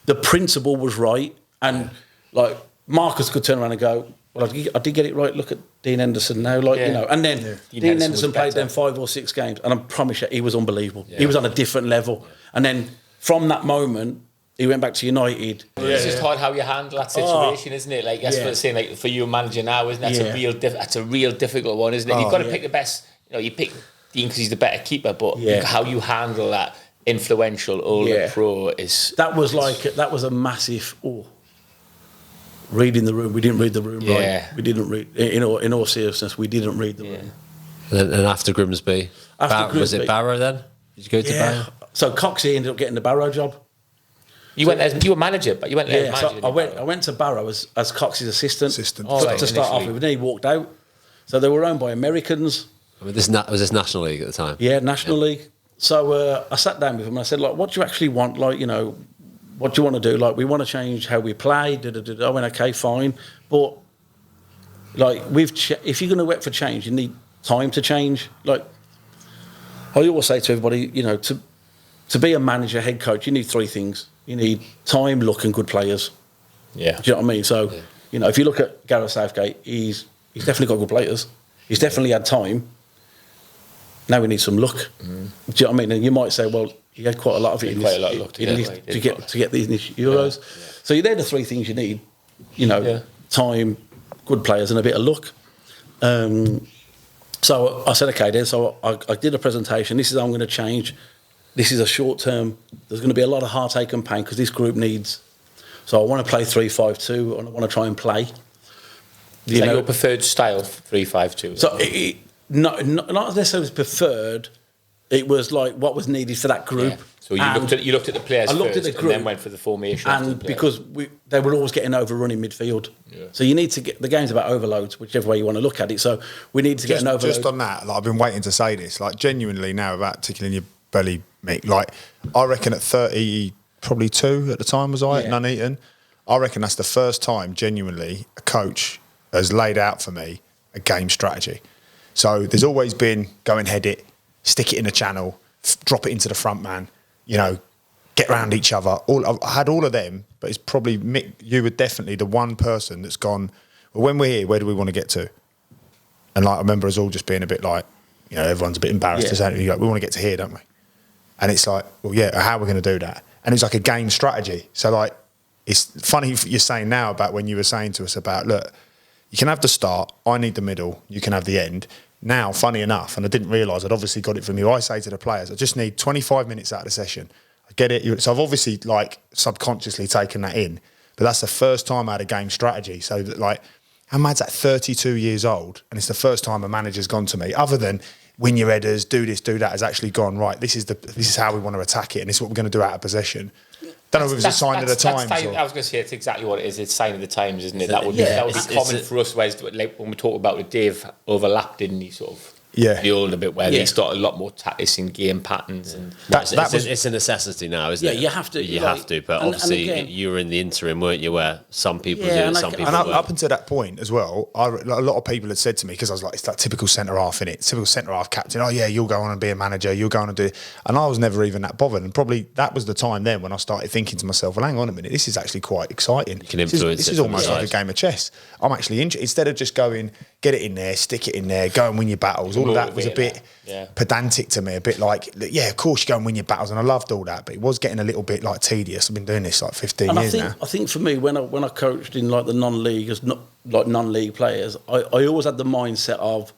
The principle was right, and like Marcus could turn around and go, well, I did get it right. Look at Dean Henderson now, like you know. And then Dean Henderson played them 5 or 6 games, and I promise you, he was unbelievable. Yeah. He was on a different level. And then from that moment, he went back to United. It's just hard how you handle that situation, isn't it? Like that's what I'm saying. Like for you, manager now, isn't that that's a real difficult one, isn't it? You've got to pick the best. You know, you pick Dean because he's the better keeper, but how you handle that influential older pro is that was a massive. Reading the room, we didn't read the room right. We didn't read. In all seriousness, we didn't read the room. And after Grimsby, was it Barrow then? Did you go to Barrow? So Coxey ended up getting the Barrow job. You went there. You were manager, but you went there. So I went to Barrow as Coxey's assistant to start off with. And then he walked out. So they were owned by Americans. I mean, was this National League at the time? Yeah, National League. So I sat down with him and I said, like, what do you actually want? Like, you know, what do you want to do? Like, we want to change how we play. I went, okay, fine. But, like, if you're going to work for change, you need time to change. Like, I always say to everybody, you know, to be a manager, head coach, you need 3 things. You need time, luck, and good players. Yeah. Do you know what I mean? So, you know, if you look at Gareth Southgate, he's definitely got good players. He's definitely had time. Now we need some luck. Do you know what I mean? And you might say, well, he had quite a lot of it. Quite a lot of luck to get these Euros. Yeah. So they're the 3 things you need. You know, time, good players, and a bit of luck. So I said, okay, then. So I did a presentation. This is how I'm going to change. This is a short term. There's going to be a lot of heartache and pain because this group needs. So I want to play 3-5-2, and I want to try and play. Is that your preferred style, 3-5-2? So not necessarily preferred. It was like what was needed for that group. Yeah. So you looked at the players first, at the group, and then went for the formation. And because they were always getting overrun in midfield. Yeah. So you need to get the game's about overloads, whichever way you want to look at it. So we need to get an overload. Just on that, like, I've been waiting to say this. Like, genuinely now, about tickling your belly, Mick. Like, I reckon at 30, probably 2 at the time was I at Nuneaton. I reckon that's the first time genuinely a coach has laid out for me a game strategy. So there's always been go and head it, stick it in the channel, drop it into the front man, you know, get round each other. I had all of them, but it's probably Mick, you were definitely the one person that's gone, well, when we're here, where do we want to get to? And like, I remember us all just being a bit like, you know, everyone's a bit embarrassed to say, we want to get to here, don't we? And it's like, well, yeah, how are we going to do that? And it's like a game strategy. So like, it's funny you're saying now about when you were saying to us about, look, you can have the start, I need the middle, you can have the end. Now, funny enough, and I didn't realise I'd obviously got it from you, I say to the players, I just need 25 minutes out of the session. I get it. So I've obviously, like, subconsciously taken that in. But that's the first time I had a game strategy. So, that, like, how mad's that, 32 years old, and it's the first time a manager's gone to me, other than win your headers, do this, do that, has actually gone, right, this is how we want to attack it, and this is what we're going to do out of possession. Don't know if it was a sign of the times. I was going to say it's exactly what it is. It's a sign of the times, isn't it? That would be common for us. Whereas, like, when we talk about it, Dave overlapped, didn't he? Sort of the older bit where they started a lot more tactics in game patterns, and it's a necessity now, isn't it? Yeah, you have to. You have to. But obviously, again, you were in the interim, weren't you? Where some people do it, some people weren't. Up until that point as well, a lot of people had said to me, because I was like, it's that typical centre half, innit? Typical centre half captain. Oh yeah, you'll go on and be a manager. You'll go on and do it. And I was never even that bothered. And probably that was the time then when I started thinking to myself, well, hang on a minute, this is actually quite exciting. You can influence. This is almost like a game of chess. I'm actually instead of just going, get it in there, stick it in there, go and win your battles. All of that was a bit pedantic to me, a bit like, yeah, of course you go and win your battles, and I loved all that, but it was getting a little bit like tedious. I've been doing this like 15 years now. I think for me, when I coached in like the non-league, like non-league players, I always had the mindset of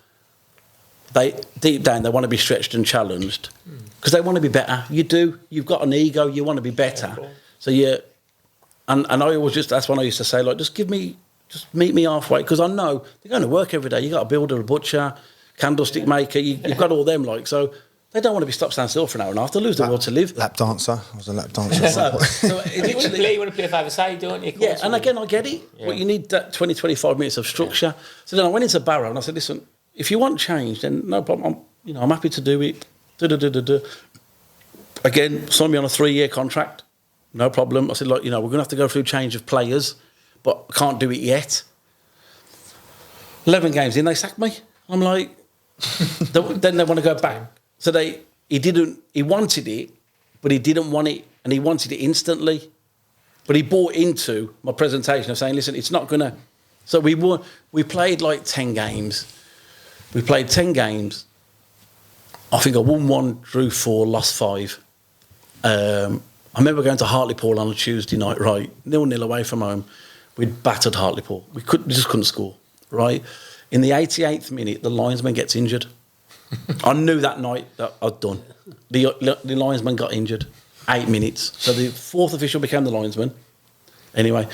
deep down they want to be stretched and challenged because they want to be better. You've got an ego, you want to be better. So and I always that's when I used to say, like, just meet me halfway, because I know they're going to work every day. You got a builder, a butcher, candlestick maker. You've got all them, like, so they don't want to be stopped stand still for an hour and a half. They lose the will to live. Lap dancer. I was a lap dancer. so you want to play 5-a-side, don't you? Yeah, and again, I get it. Yeah. But you need that 20, 25 minutes of structure. Yeah. So then I went into Barrow and I said, listen, if you want change, then no problem. I'm happy to do it. Again, sign me on a 3-year contract. No problem. I said, look, we're going to have to go through change of players, but I can't do it yet. 11 games in, they sacked me. I'm like, then they want to go back. So he wanted it, but he didn't want it, and he wanted it instantly. But he bought into my presentation of saying, listen, it's not going to... So we played like 10 games. We played 10 games. I think I won 1, drew 4, lost 5. I remember going to Hartlepool on a Tuesday night, right? 0-0 away from home. We'd battered Hartlepool. We just couldn't score, right? In the 88th minute, the linesman gets injured. I knew that night that I'd done. The linesman got injured. 8 minutes. So the 4th official became the linesman. Anyway,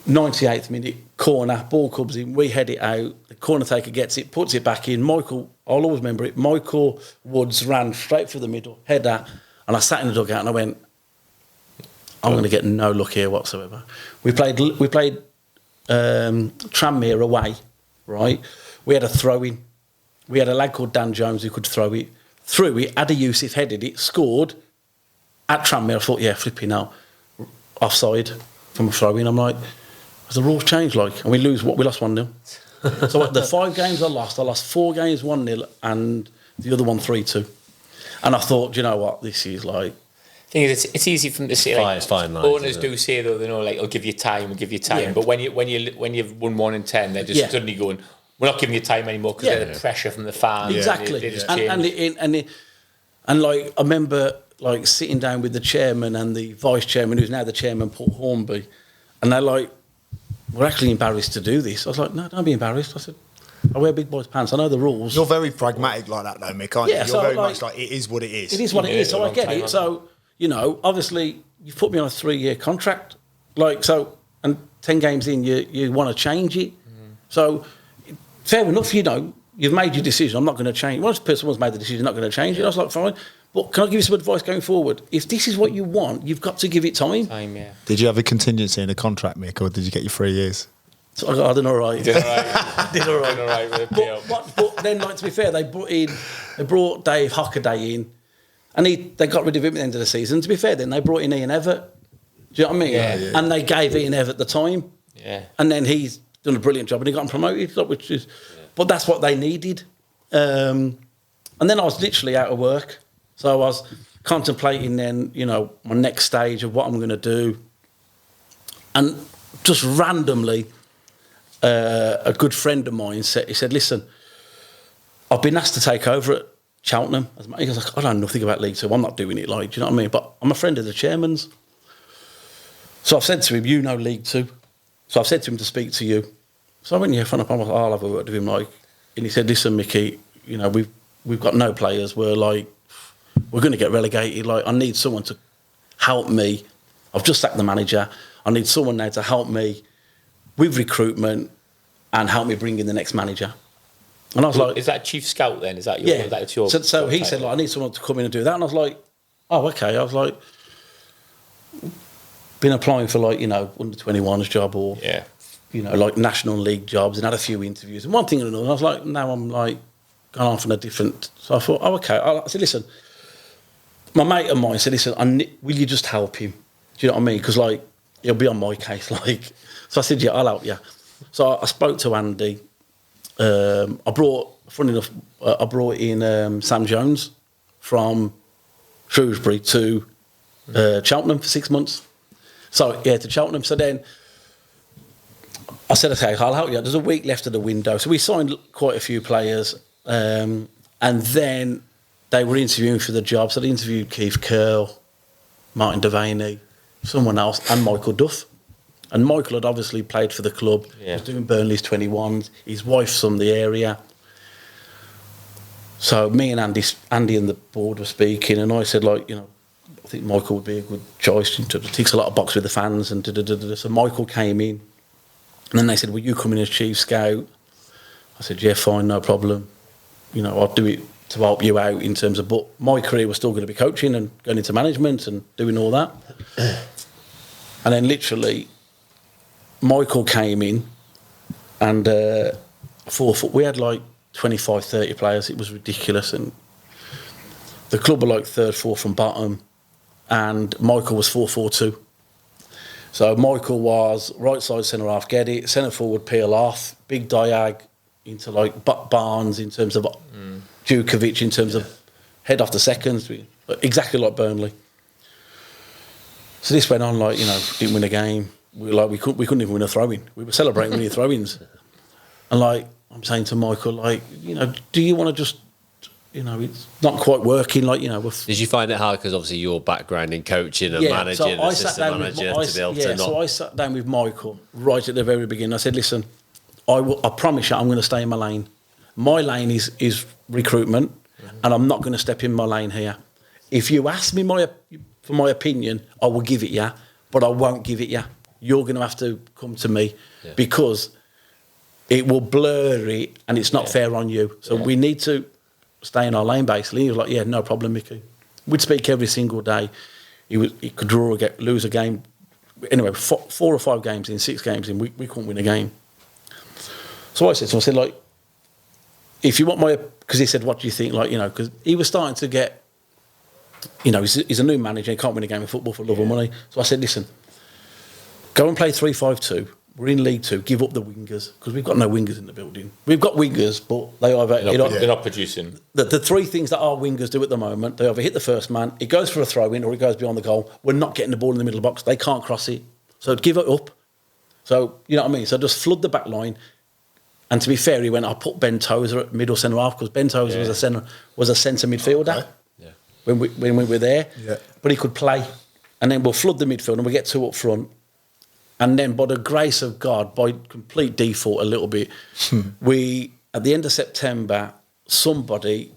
98th minute, corner, ball comes in, we head it out. The corner taker gets it, puts it back in. I'll always remember it. Michael Woods ran straight through the middle, header, and I sat in the dugout and I went, I'm going to get no luck here whatsoever. We played Tranmere away, right? We had a throw-in. We had a lad called Dan Jones who could throw it. Threw it, Ada Yusuf headed it, scored. At Tranmere, I thought, yeah, flipping out. Offside from a throw-in. I'm like, has the rules changed, like? And we lost 1-0. So the 5 games I lost 4 games 1-0 and the other one 3-2. And I thought, you know what, this is like... Thing is, it's easy for them to say. Like, fine lines, owners do say though, they know, like, I'll give you time. Yeah. But when you've won 1 in 10, they're just suddenly going, we're not giving you time anymore because of the pressure from the fans. Exactly. They just and like I remember like sitting down with the chairman and the vice chairman, who's now the chairman, Paul Hornby, and they're like, we're actually embarrassed to do this. I was like, no, don't be embarrassed. I said, I wear big boys' pants. I know the rules. You're very pragmatic like that, though, Mick, aren't you? You're very much like, it is what it is. It is what it is, so I get it. So, obviously, you've put me on a 3-year contract. Like, so, and 10 games in, you want to change it. So, fair enough, you've made your decision. I'm not going to change. Once someone's made the decision, I'm not going to change it. I was like, fine. But can I give you some advice going forward? If this is what you want, you've got to give it time. Did you have a contingency in the contract, Mick, or did you get your 3 years? So I did all right. You did all right. But then, like, to be fair, they brought Dave Hockaday in, and they got rid of him at the end of the season. To be fair, then they brought in Ian Evatt. Do you know what I mean? Yeah. And they gave Ian Evatt the time. Yeah. And then he's done a brilliant job, and he got promoted. Which is, but that's what they needed. And then I was literally out of work, so I was contemplating then, my next stage of what I'm going to do, and just randomly. A good friend of mine said, listen, I've been asked to take over at Cheltenham. He was like, I don't know nothing about League Two. I'm not doing it, like, do you know what I mean? But I'm a friend of the chairman's. So I've said to him, League Two. So I've said to him to speak to you. So I went, yeah, fine, I'll have a word with him, like, and he said, listen, Mickey, you know, we've got no players. We're going to get relegated. Like, I need someone to help me. I've just sacked the manager. I need someone now to help me with recruitment and help me bring in the next manager. And I was like, is that chief scout then? Is that your? Yeah. That's your So he said, like, I need someone to come in and do that. And I was like, oh, okay. I was like, been applying for, like, you know, under 21's job or, you know, like National League jobs, and had a few interviews and one thing and another. And I was like, now I'm like gone off on a different. So I thought, oh, okay. I said, listen, my mate of mine said, listen, will you just help him? Do you know what I mean? Because, like, he'll be on my case. Like, so I said, yeah, I'll help you. So I spoke to Andy. I brought in Sam Jones from Shrewsbury to Cheltenham for 6 months. So, yeah, to Cheltenham. So then I said, okay, I'll help you. There's a week left of the window. So we signed quite a few players. And then they were interviewing for the job. So they interviewed Keith Curl, Martin Devaney, someone else, and Michael Duff. And Michael had obviously played for the club. Yeah. He was doing Burnley's 21s. His wife's from the area. So me and Andy and the board were speaking, and I said, like, you know, I think Michael would be a good choice. It ticks a lot of boxes with the fans. And So Michael came in, and then they said, will you come in as chief scout? I said, yeah, fine, no problem. You know, I'll do it to help you out in terms of, but my career was still going to be coaching and going into management and doing all that. And then literally, Michael came in, and we had like 25, 30 players. It was ridiculous. And the club were like third, fourth from bottom, and Michael was 4-4-2. So Michael was right side centre half, get it, centre forward, peel off, big diag into like Barnes in terms of Djukovic in terms of head off the seconds, exactly like Burnley. So this went on, like, you know, didn't win a game. We couldn't even win a throw-in. We were celebrating winning throw-ins. And, like, I'm saying to Michael, like, you know, do you want to just, you know, it's not quite working, like, you know. Did you find it hard because obviously your background in coaching and managing and assistant manager to be able to not... So I sat down with Michael right at the very beginning. I said, listen, I promise you I'm going to stay in my lane. My lane is recruitment, and I'm not going to step in my lane here. If you ask me for my opinion, I will give it you, but I won't give it you. You're going to have to come to me because it will blur it and it's not fair on you. So we need to stay in our lane, basically. He was like, yeah, no problem, Mickey. We'd speak every single day. He could draw lose a game. Anyway, 4 or 5 games in, 6 games in, we couldn't win a game. So I said, like, if you want because he said, what do you think? Like, you know, because he was starting to get, you know, he's a new manager, he can't win a game of football for love or money. So I said, listen, go and play 3-5-2. We're in League 2. Give up the wingers, because we've got no wingers in the building. We've got wingers, but they're not producing. The 3 things that our wingers do at the moment, they either hit the first man, it goes for a throw-in, or it goes beyond the goal. We're not getting the ball in the middle of the box. They can't cross it. So give it up. So, you know what I mean? So just flood the back line. And to be fair, he went, I put Ben Tozer at middle centre half, because Ben Tozer was a centre midfielder. Okay. When we were there, but he could play, and then we'll flood the midfield and we'll get 2 up front, and then by the grace of God, by complete default a little bit, we at the end of September somebody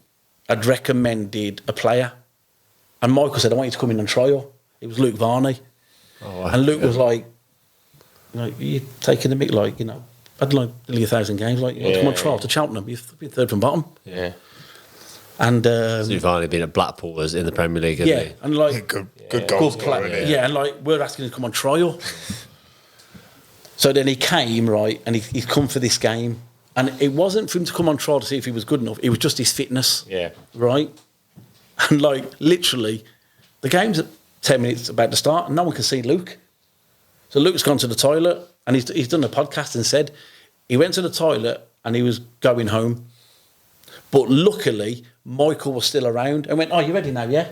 had recommended a player, and Michael said, I want you to come in and trial. It was Luke Varney, and Luke was like, you know, you're taking the mick, like, you know, I'd like nearly 1,000 games, like, you come on trial to Cheltenham, you've been third from bottom. Yeah. And you've only been at Blackpool as in the Premier League, hasn't he? And like good goal scorer, and like we're asking him to come on trial. So then he came, right, and he's come for this game, and it wasn't for him to come on trial to see if he was good enough. It was just his fitness, right. And like literally, the game's at 10 minutes about to start, and no one can see Luke. So Luke's gone to the toilet, and he's done a podcast and said he went to the toilet and he was going home, but luckily Michael was still around and went, oh, you ready now, yeah?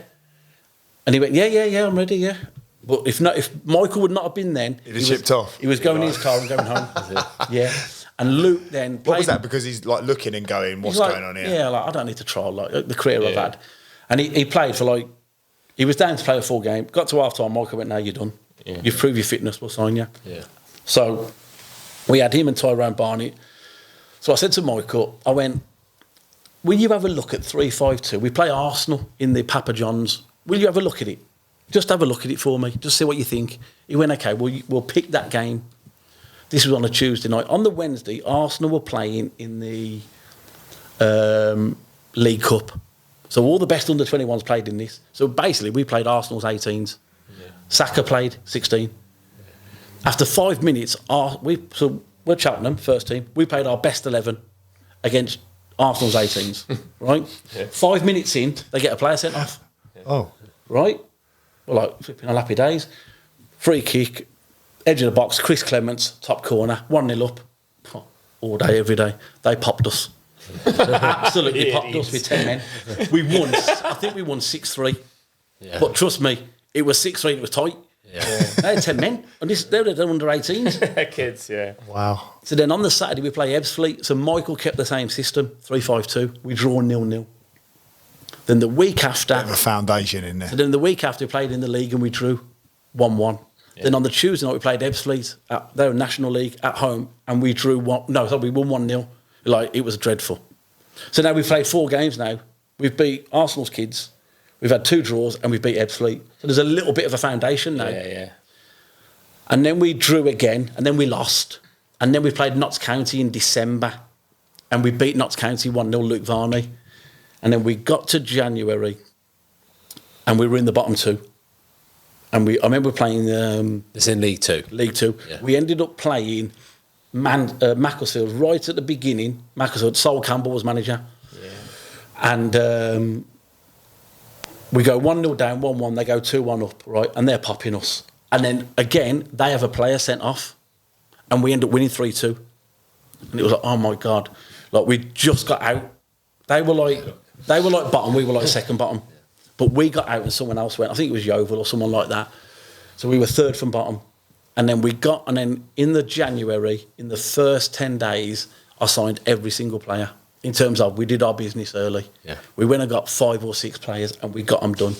And he went, yeah, I'm ready, yeah. But if Michael would not have been then... He'd have shipped off. He was going in his car and going home. Yeah. And Luke then... What was that? Because he's like looking and going, what's going on here? Yeah, like, I don't need to trial, like the career I've had. And he played for like... He was down to play a full game. Got to half-time, Michael went, no, you're done. Yeah. You've proved your fitness, we'll sign you. Yeah. So We had him and Tyrone Barnett. So I said to Michael, I went, will you have a look at 3-5-2? We play Arsenal in the Papa John's. Will you have a look at it? Just have a look at it for me. Just see what you think. He went, okay, we'll pick that game. This was on a Tuesday night. On the Wednesday, Arsenal were playing in the League Cup. So all the best under-21s played in this. So basically, we played Arsenal's 18s. Yeah. Saka played 16. Yeah. After 5 minutes, we're Cheltenham, first team. We played our best 11 against Arsenal's 18s, right? Yeah. 5 minutes in, they get a player sent off. Yeah. Oh. Right? We're like, flipping our happy days. Free kick, edge of the box, Chris Clements, top corner, 1-0 up. Oh, all day, every day. They popped us. Absolutely popped us with 10 men. We won. I think we won 6-3. Yeah. But trust me, it was 6-3. It was tight. Yeah. They had 10 men, and they were under 18s. Kids, yeah. Wow. So then on the Saturday we play Ebbsfleet. So Michael kept the same system, 3-5-2. We draw 0-0. Then the week after, bit of a foundation in there. So then the week after we played in the league and we drew 1-1. Yeah. Then on the Tuesday night we played Ebbsfleet. They were National League at home, and we drew we won 1-0. Like, it was dreadful. So now we've played 4 games now. We've beat Arsenal's kids. We've had 2 draws and we beat Ebbsfleet. So there's a little bit of a foundation now. Yeah. And then we drew again, and then we lost. And then we played Notts County in December, and we beat Notts County 1-0, Luke Varney. And then we got to January, and we were in the bottom 2. And I remember playing... it's in League 2. League 2. Yeah. We ended up playing Macclesfield right at the beginning. Macclesfield, Sol Campbell was manager. Yeah. And we go 1-0 down, 1-1. They go 2-1 up, right? And they're popping us. And then, again, they have a player sent off. And we end up winning 3-2. And it was like, oh, my God. Like, we just got out. They were like bottom. We were like second bottom. But we got out and someone else went. I think it was Yeovil or someone like that. So we were third from bottom. And then in the January, in the first 10 days, I signed every single player. In terms of, we did our business early. Yeah. We went and got 5 or 6 players, and we got them done.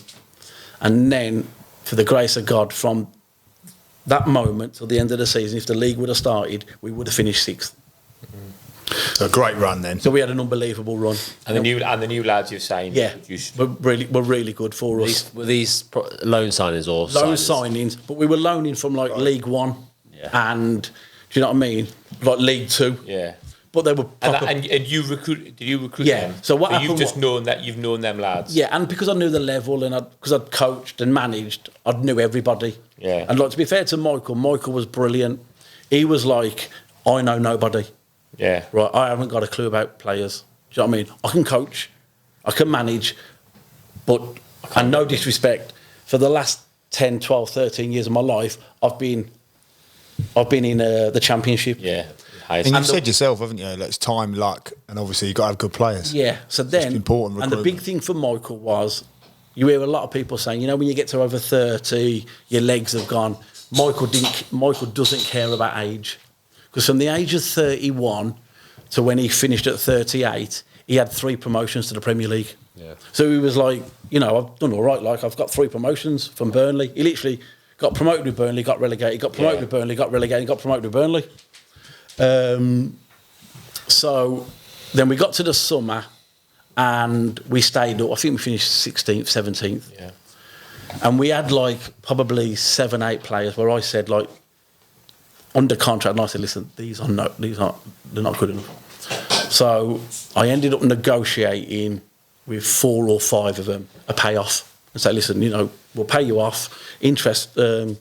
And then, for the grace of God, from that moment till the end of the season, if the league would have started, we would have finished 6th. A great run then. So we had an unbelievable run. And the new lads you've signed, were really good for us. Were these loan signings or loan signings? But we were loaning from League 1 and do you know what I mean? Like League 2. Yeah. But they were proper. And you recruit? Did you recruit them? So what happened? You've known them lads. Yeah, and because I knew the level and because I'd coached and managed, I knew everybody. Yeah. And to be fair to Michael was brilliant. He was like, I know nobody. Yeah. Right, I haven't got a clue about players. Do you know what I mean? I can coach, I can manage, but, and no disrespect, for the last 10, 12, 13 years of my life, I've been in the Championship. Yeah. And you said yourself, haven't you? It's time, luck, and obviously you've got to have good players. Yeah. So then, important and the big thing for Michael was, you hear a lot of people saying, when you get to over 30, your legs have gone. Michael doesn't care about age. Because from the age of 31 to when he finished at 38, he had 3 promotions to the Premier League. Yeah. So he was like, I've done all right. Like, I've got 3 promotions from Burnley. He literally got promoted with Burnley, got relegated, got promoted with Burnley, got relegated, got promoted with Burnley. So then we got to the summer and we stayed up. I think we finished 16th, 17th. Yeah. And we had probably 7, 8 players where I said under contract, and I said, listen, they're not good enough. So I ended up negotiating with 4 or 5 of them a payoff and say, listen, we'll pay you off interest. The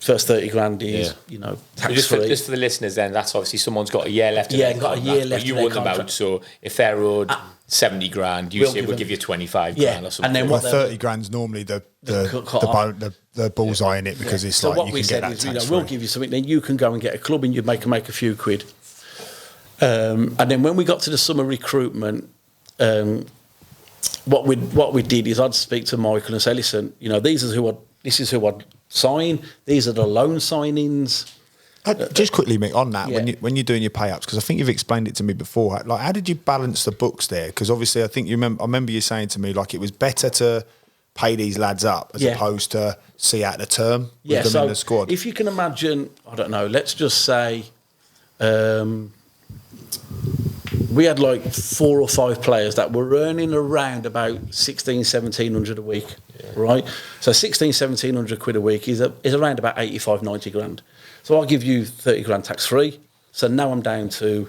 first 30 grand is, tax free. Just for the listeners, then that's obviously someone's got a year left. Got a year left. You won them out, so if they're owed 70 grand, you say we'll give you 25 grand or something. And then 30 grand's normally the bullseye in it because it's so what we said is, we'll give you something, then you can go and get a club and you make a few quid. And then when we got to the summer recruitment, what we did is I'd speak to Michael and say, listen, this is who I'd sign. These are the loan signings. Just quickly, Mick, on that, when you're doing your pay-ups, because I think you've explained it to me before, how did you balance the books there? Because obviously I remember you saying to me, it was better to pay these lads up as opposed to see out the term with them in the squad. If you can imagine, I don't know, let's just say we had like 4 or 5 players that were earning around about 1,600-1,700 a week, right? So 1,600-1,700 quid a week is around about 85-90 grand. So I'll give you 30 grand tax free. So now I'm down to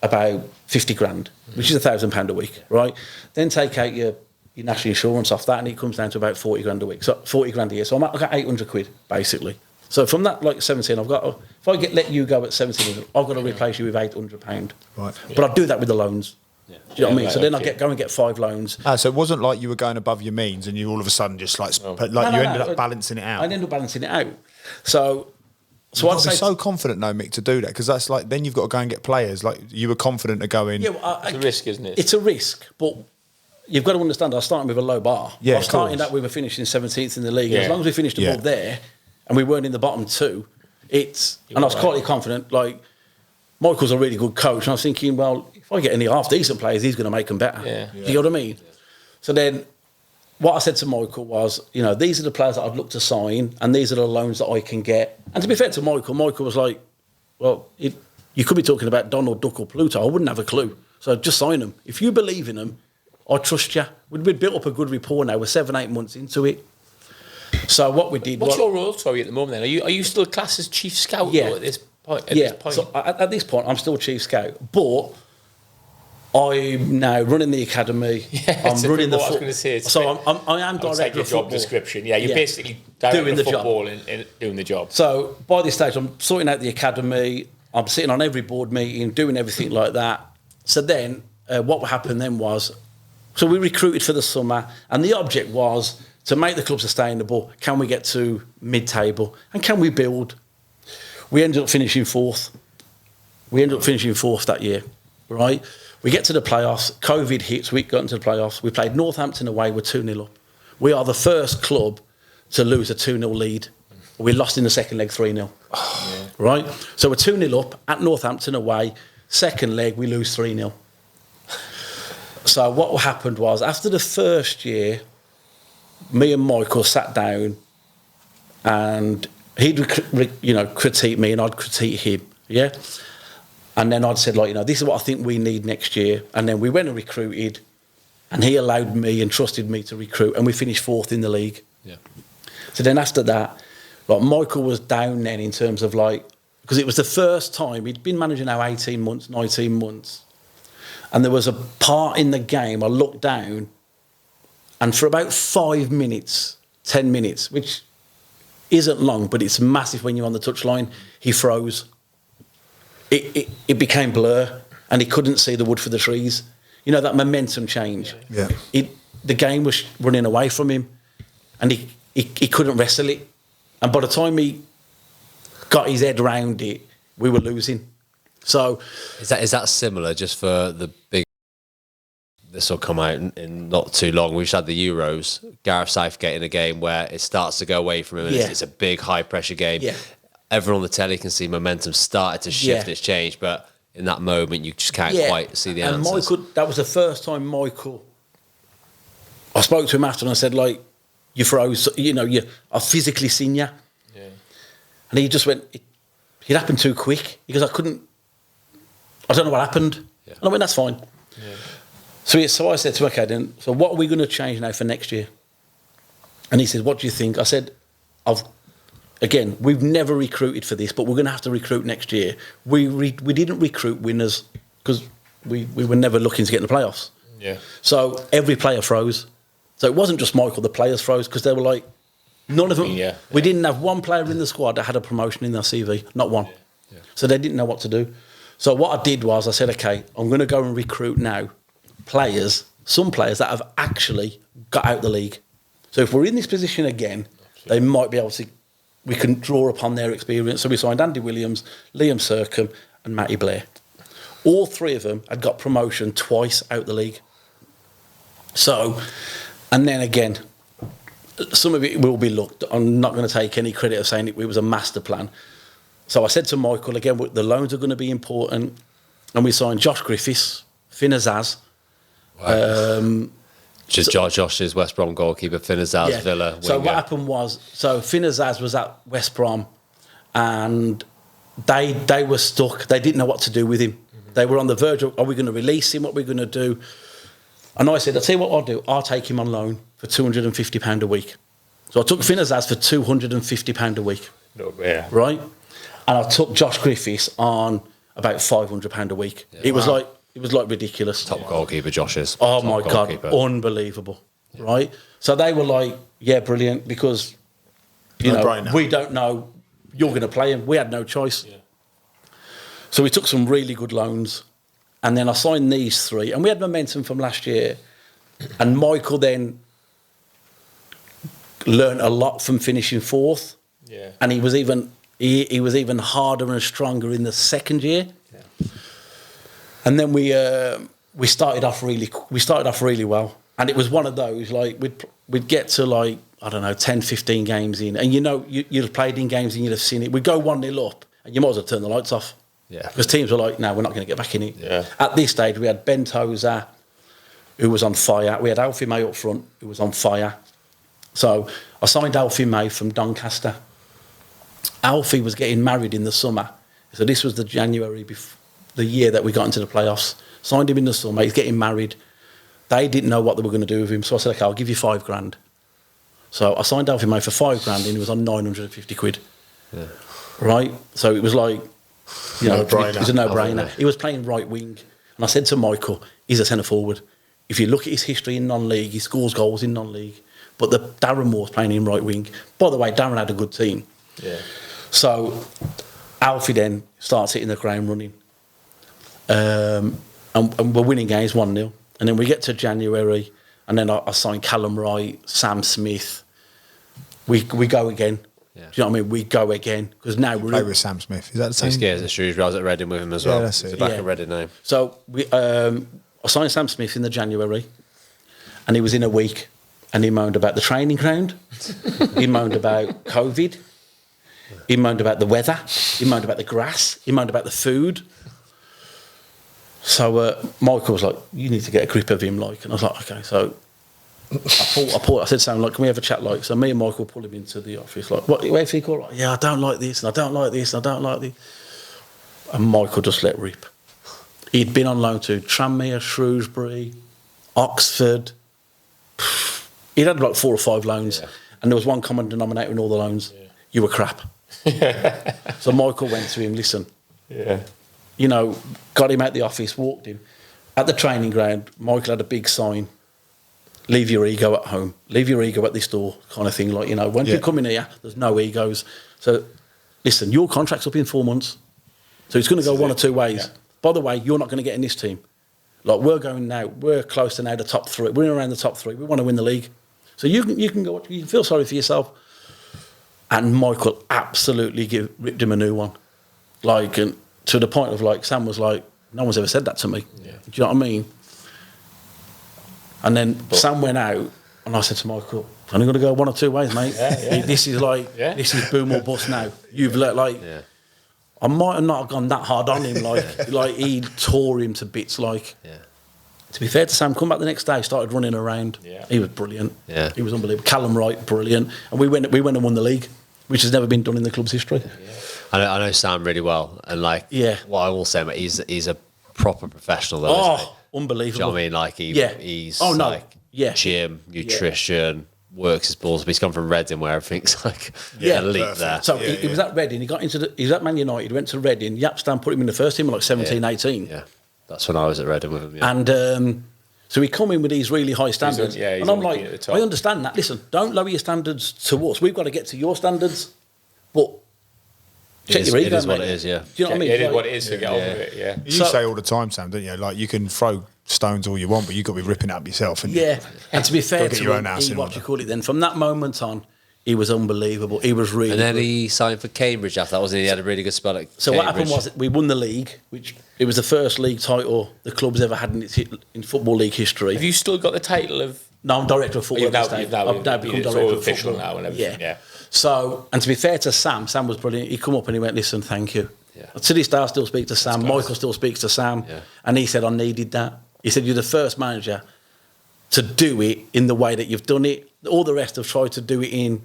about 50 grand, which is £1,000 a week, right? Then take out your national insurance off that, and it comes down to about 40 grand a week. So 40 grand a year. So I've got 800 quid basically. So from that, like 17, I've got if I let you go at 1,700, I've got to replace you with £800. Right. But I do that with the loans. Yeah. Do you know what I mean? So then I go and get 5 loans. So it wasn't like you were going above your means and you all of a sudden just ended up balancing it out. I ended up balancing it out. So I'd say so confident, though, Mick, to do that, because that's like then you've got to go and get players. Like you were confident to go in. Yeah, it's a risk, isn't it? It's a risk, but you've got to understand. I was starting with a low bar. Yeah, I was starting that we were finishing 17th in the league. Yeah. As long as we finished above there, and we weren't in the bottom 2, and I was quite confident. Like Michael's a really good coach, and I was thinking, well, if I get any half decent players, he's going to make them better. Yeah. Do you know what I mean? Yeah. So then, what I said to Michael was, these are the players that I'd look to sign, and these are the loans that I can get. And to be fair to Michael was like, well, you could be talking about Donald Duck or Pluto. I wouldn't have a clue. So just sign them. If you believe in them, I trust you. We'd built up a good rapport now. We're 7-8 months into it. So what we did. What's your role, sorry, at the moment? Then are you still classed as chief scout? Yeah. At this point. So at this point, I'm still chief scout, but I'm now running the academy. I'm running the football. So I am director of job description. Yeah, you're basically doing the football and doing the job. So by this stage, I'm sorting out the academy. I'm sitting on every board meeting, doing everything like that. So then, what happened then was, so we recruited for the summer, and the object was to make the club sustainable. Can we get to mid-table, and can we build? We ended up finishing 4th. That year, right? We get to the playoffs. COVID hits. We got into the playoffs. We played Northampton away. We're 2-0 up. We are the first club to lose a 2-0 lead. We lost in the second leg 3-0. Right? So we're 2-0 up at Northampton away. Second leg, we lose 3-0. So what happened was, after the first year, me and Michael sat down and he'd critique me and I'd critique him. Yeah? And then I'd said, this is what I think we need next year. And then we went and recruited, and he allowed me and trusted me to recruit, and we finished 4th in the league. Yeah. So then after that, Michael was down then in terms of because it was the first time, he'd been managing now 18 months, 19 months. And there was a part in the game, I looked down, and for about 5 minutes, 10 minutes, which isn't long, but it's massive when you're on the touchline, he froze. It became blur, and he couldn't see the wood for the trees. That momentum change. Yeah. The game was running away from him, and he couldn't wrestle it. And by the time he got his head around it, we were losing. So is that similar? Just for the big, this will come out in not too long. We've had the Euros. Gareth Southgate in a game where it starts to go away from him, and it's a big high pressure game. Yeah. Everyone on the telly can see momentum started to shift, it's changed, but in that moment you just can't quite see the answers. And Michael, that was the first time I spoke to him after and I said, you froze, I've physically seen you. Yeah. And he just went, it happened too quick. He goes, I don't know what happened. Yeah. And I went, that's fine. Yeah. So I said to him, okay then, so what are we going to change now for next year? And he said, what do you think? I said, Again, we've never recruited for this, but we're going to have to recruit next year. We didn't recruit winners because we were never looking to get in the playoffs. Yeah. So every player froze. So it wasn't just Michael, the players froze because they were none of them. Yeah. We didn't have one player in the squad that had a promotion in their CV, not one. Yeah. So they didn't know what to do. So what I did was I said, okay, I'm going to go and recruit now some players that have actually got out the league. So if we're in this position again, they might be able to. We can draw upon their experience. So we signed Andy Williams, Liam Sercombe and Matty Blair. All 3 of them had got promotion twice out the league. So, and then again, some of it will be looked. I'm not going to take any credit of saying it was a master plan. So I said to Michael, again, the loans are going to be important. And we signed Josh Griffiths, Finn Azaz, Just Josh's West Brom goalkeeper, Finazal's Villa. So winger. what happened was, Finazaz was at West Brom, and they were stuck. They didn't know what to do with him. They were on the verge of, are we going to release him? What are we going to do? And I said, I'll tell you what I'll do. I'll take him on loan for £250 a week. So I took Finazaz for £250 a week. Yeah. Right? And I took Josh Griffiths on about £500 a week. Yeah, it was like ridiculous. Top goalkeeper, Josh's. Oh top my goalkeeper. God, unbelievable. Yeah. Right? So they were like, yeah, brilliant, because we don't know you're going to play him. We had no choice. Yeah. So we took some really good loans, and then I signed these three, and we had momentum from last year. And Michael then learned a lot from finishing fourth. Yeah. And he was even harder and stronger in the second year. Yeah. And then we started off really well. And it was one of those, like, we'd get to, like, I don't know, 10, 15 games in, and you'd have played in games and you'd have seen it. We'd go 1-0 up, and you might as well turn the lights off. Yeah. Because teams were like, no, we're not going to get back in it. Yeah. At this stage, we had Ben Tozer, who was on fire. We had Alfie May up front, who was on fire. So I signed Alfie May from Doncaster. Alfie was getting married in the summer. So this was the January, the year that we got into the playoffs. Signed him in the summer. He's getting married. They didn't know what they were going to do with him. So I said, okay, I'll give you £5,000. So I signed Alfie May for £5,000, and he was on 950 quid. Yeah. Right? So it was like, it was a no-brainer. He was playing right wing. And I said to Michael, he's a centre forward. If you look at his history in non-league, he scores goals in non-league. But Darren Moore's playing in right wing. By the way, Darren had a good team. Yeah. So Alfie then starts hitting the ground running. And we're winning games 1-0. And then we get to January, and then I signed Callum Wright, Sam Smith. We go again. Yeah. Do you know what I mean? We go again, because now we're play with Sam Smith. Is that the same? He's scared at Shrewsbury. I was at Reading with him as well. That's it. Back at Reading now. So I signed Sam Smith in the January, and he was in a week, and he moaned about the training ground. He moaned about COVID. He moaned about the weather. He moaned about the grass. He moaned about the food. So Michael was like, you need to get a grip of him, like. And I was like, okay. So I said to Sam, like, can we have a chat, like? So me and Michael pull him into the office, like, where's he called? Like, yeah, I don't like this, and I don't like this, and I don't like this. And Michael just let rip. He'd been on loan to Tranmere, Shrewsbury, Oxford. He'd had like 4 or 5 loans, and there was one common denominator in all the loans. Yeah. You were crap. So Michael went to him, listen, got him out the office, walked him. At the training ground, Michael had a big sign, leave your ego at home, leave your ego at this door, kind of thing. Like, when you come in here, there's no egos. So, listen, your contract's up in 4 months. So it's going to go one or two ways. Yeah. By the way, you're not going to get in this team. Like, we're close to now the top 3. We're in around the top 3. We want to win the league. So you can go, you can feel sorry for yourself. And Michael absolutely ripped him a new one. Like, and to the point of, like, Sam was like, no one's ever said that to me. Yeah. Do you know what I mean? And then Sam went out, and I said to Michael, it's only going to go one or two ways, mate. This is like, this is boom or bust now. You've let, like, I might have not gone that hard on him, like he tore him to bits, like. Yeah. To be fair to Sam, come back the next day, started running around. Yeah. He was brilliant. Yeah. He was unbelievable. Callum Wright, brilliant. And we went and won the league, which has never been done in the club's history. Yeah. I know Sam really well, and like, what I will say, mate, he's a proper professional, though. Isn't he? Unbelievable. Do you know what I mean? Like, he's gym, nutrition, works his balls. But he's come from Reading, where everything's like elite there. So he was at Reading. He was at Man United. Went to Reading. Yapstam put him in the first team at like 17, 18. Yeah, that's when I was at Reading with him. Yeah. And so he come in with these really high standards. And I'm like, I understand that. Listen, don't lower your standards to us. We've got to get to your standards. But check your ego, it is what it is, yeah. Do you know what I mean? It is what it is to get over it, yeah. You say all the time, Sam, don't you? Like, you can throw stones all you want, but you've got to be ripping it up yourself. And and to be fair to him, then from that moment on, he was unbelievable. He was really And then good. he signed for Cambridge after that, wasn't he? He had a really good spell at So Cambridge. what happened was we won the league, which it was the first league title the club's ever had in Football League history. Have you still got the title of... No, I'm director of football. I've now become director of official football. now and everything. Yeah. So, and to be fair to Sam was brilliant. He come up and he went, listen, thank you. Yeah. To this day, I still speak to Sam. Michael still speaks to Sam. Yeah. And he said, I needed that. He said, you're the first manager to do it in the way that you've done it. All the rest have tried to do it in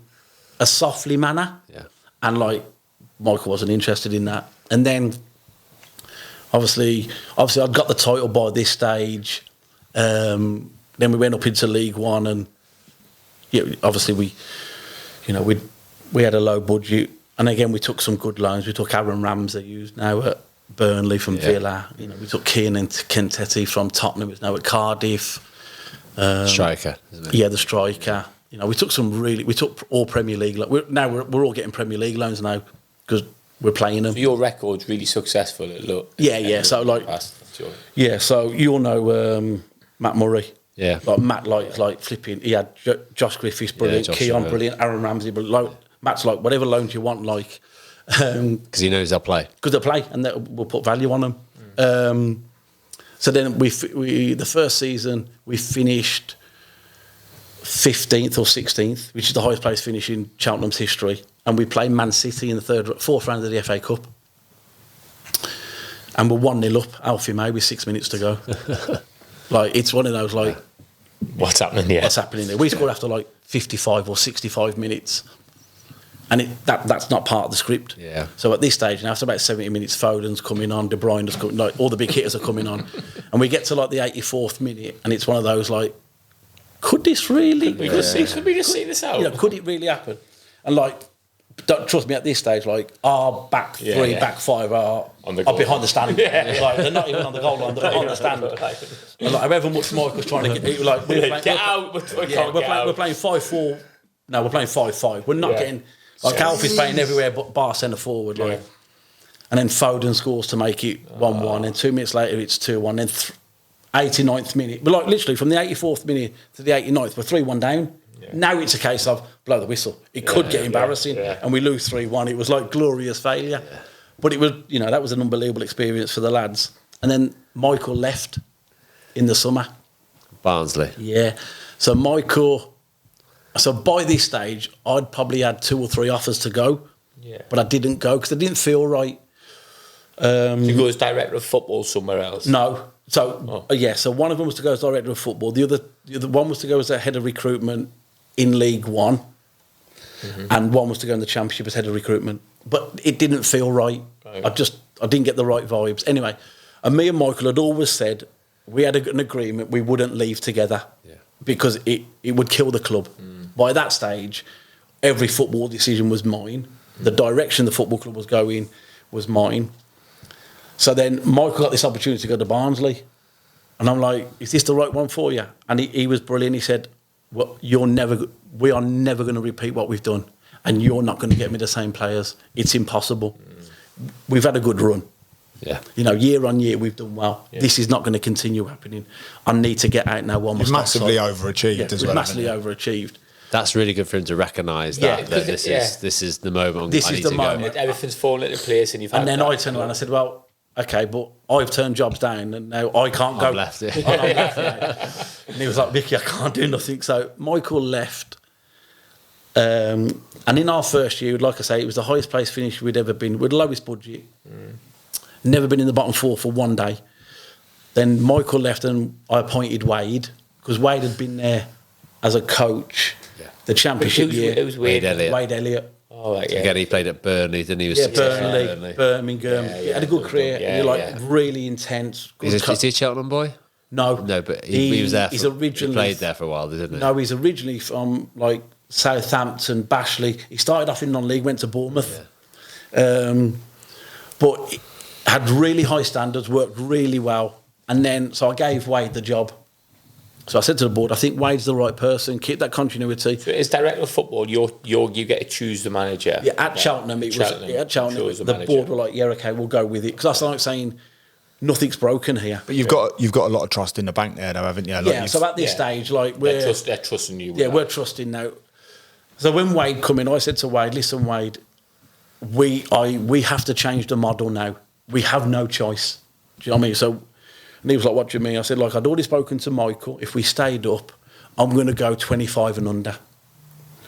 a softly manner. Yeah. And like Michael wasn't interested in that. And then obviously I'd got the title by this stage. Then we went up into League One, and obviously we had a low budget, and again we took some good loans. We took Aaron Ramsey, who's now at Burnley from Villa. We took Kieran Kentetti from Tottenham, who's now at Cardiff. Striker, isn't it? Yeah, the striker. We took all Premier League. We're all getting Premier League loans now because we're playing them. So your record's really successful. Yeah. So so you'll know Matt Murray. Yeah. Like Matt, like flipping. He had Josh Griffiths, brilliant. Keon, brilliant. Aaron Ramsey, but Matt's like whatever loans you want, like. Because he knows they'll play. Because they'll play, and we'll put value on them. So then we the first season we finished 15th or 16th, which is the highest place finish in Cheltenham's history, and we played Man City in the fourth round of the FA Cup, and we're 1-0 up. Alfie May with 6 minutes to go. Like it's one of those like, what's happening? Yeah, what's happening there? We scored after like 55 or 65 minutes. And that's not part of the script. Yeah. So at this stage, now after about 70 minutes, Foden's coming on, De Bruyne's coming, like all the big hitters are coming on, and we get to like the 84th minute, and it's one of those like, could this really? Could we just see this out? Could it really happen? And like, don't trust me at this stage. Like our back three, back five are behind the stand. Like they're not even on the goal line; they're on the stand. And like however much Michael's trying to get, like we're playing 5-4. No, we're playing 5-5. We're not getting. Like Alfie's playing everywhere but bar centre forward, like, and then Foden scores to make it 1-1, and 2 minutes later it's 2-1. Then 89th minute, but like literally from the 84th minute to the 89th, we're 3-1 down. Yeah. Now it's a case of blow the whistle. It could get embarrassing, and we lose 3-1. It was like glorious failure, but it was that was an unbelievable experience for the lads. And then Michael left in the summer. Barnsley. Yeah, so Michael. So by this stage, I'd probably had 2 or 3 offers to go, but I didn't go because I didn't feel right. You go as director of football somewhere else? No. So so one of them was to go as director of football. The other one was to go as a head of recruitment in League One, and one was to go in the Championship as head of recruitment. But it didn't feel right. I didn't get the right vibes. Anyway, and me and Michael had always said we had an agreement we wouldn't leave together because it would kill the club. By that stage, every football decision was mine. The direction the football club was going was mine. So then Michael got this opportunity to go to Barnsley. And I'm like, is this the right one for you? And he was brilliant. He said, well, we are never going to repeat what we've done. And you're not going to get me the same players. It's impossible. We've had a good run. Yeah. Year on year, we've done well. Yeah. This is not going to continue happening. I need to get out now. You've massively overachieved as well. Massively overachieved. That's really good for him to recognise that this is the moment. This is the moment. Everything's fallen into place, and you've. And then I turned around and I said, "Well, okay, but I've turned jobs down, and now I can't go." I'm left. I'm left now. And he was like, "Micky, I can't do nothing." So Michael left, and in our first year, like I say, it was the highest place finish we'd ever been. With the lowest budget, never been in the bottom 4 for one day. Then Michael left, and I appointed Wade because Wade had been there as a coach. The Championship year. It was Wade Elliott. Oh, right, Again, he played at Burnley, didn't he? Burnley, Birmingham. He had a good career. Really intense. Is he a Cheltenham boy? No, but he was there. He played there for a while, didn't he? No, he's originally from like Southampton, Bashley. He started off in non-league, went to Bournemouth, but had really high standards, worked really well, and then so I gave Wade the job. So I said to the board, I think Wade's the right person. Keep that continuity. So as director of football, you get to choose the manager. Yeah, at Cheltenham, it was. Yeah, at Cheltenham, the board were like, "Yeah, okay, we'll go with it." Because that's like saying nothing's broken here. But you've got a lot of trust in the bank there, though, haven't you? Like So at this stage, like they're trusting you. We're trusting now. So when Wade come in, I said to Wade, "Listen, Wade, we have to change the model now. We have no choice." Do you know what I mean? So. And he was like, "What do you mean?" I said, "Like, I'd already spoken to Michael. If we stayed up, I'm going to go 25 and under.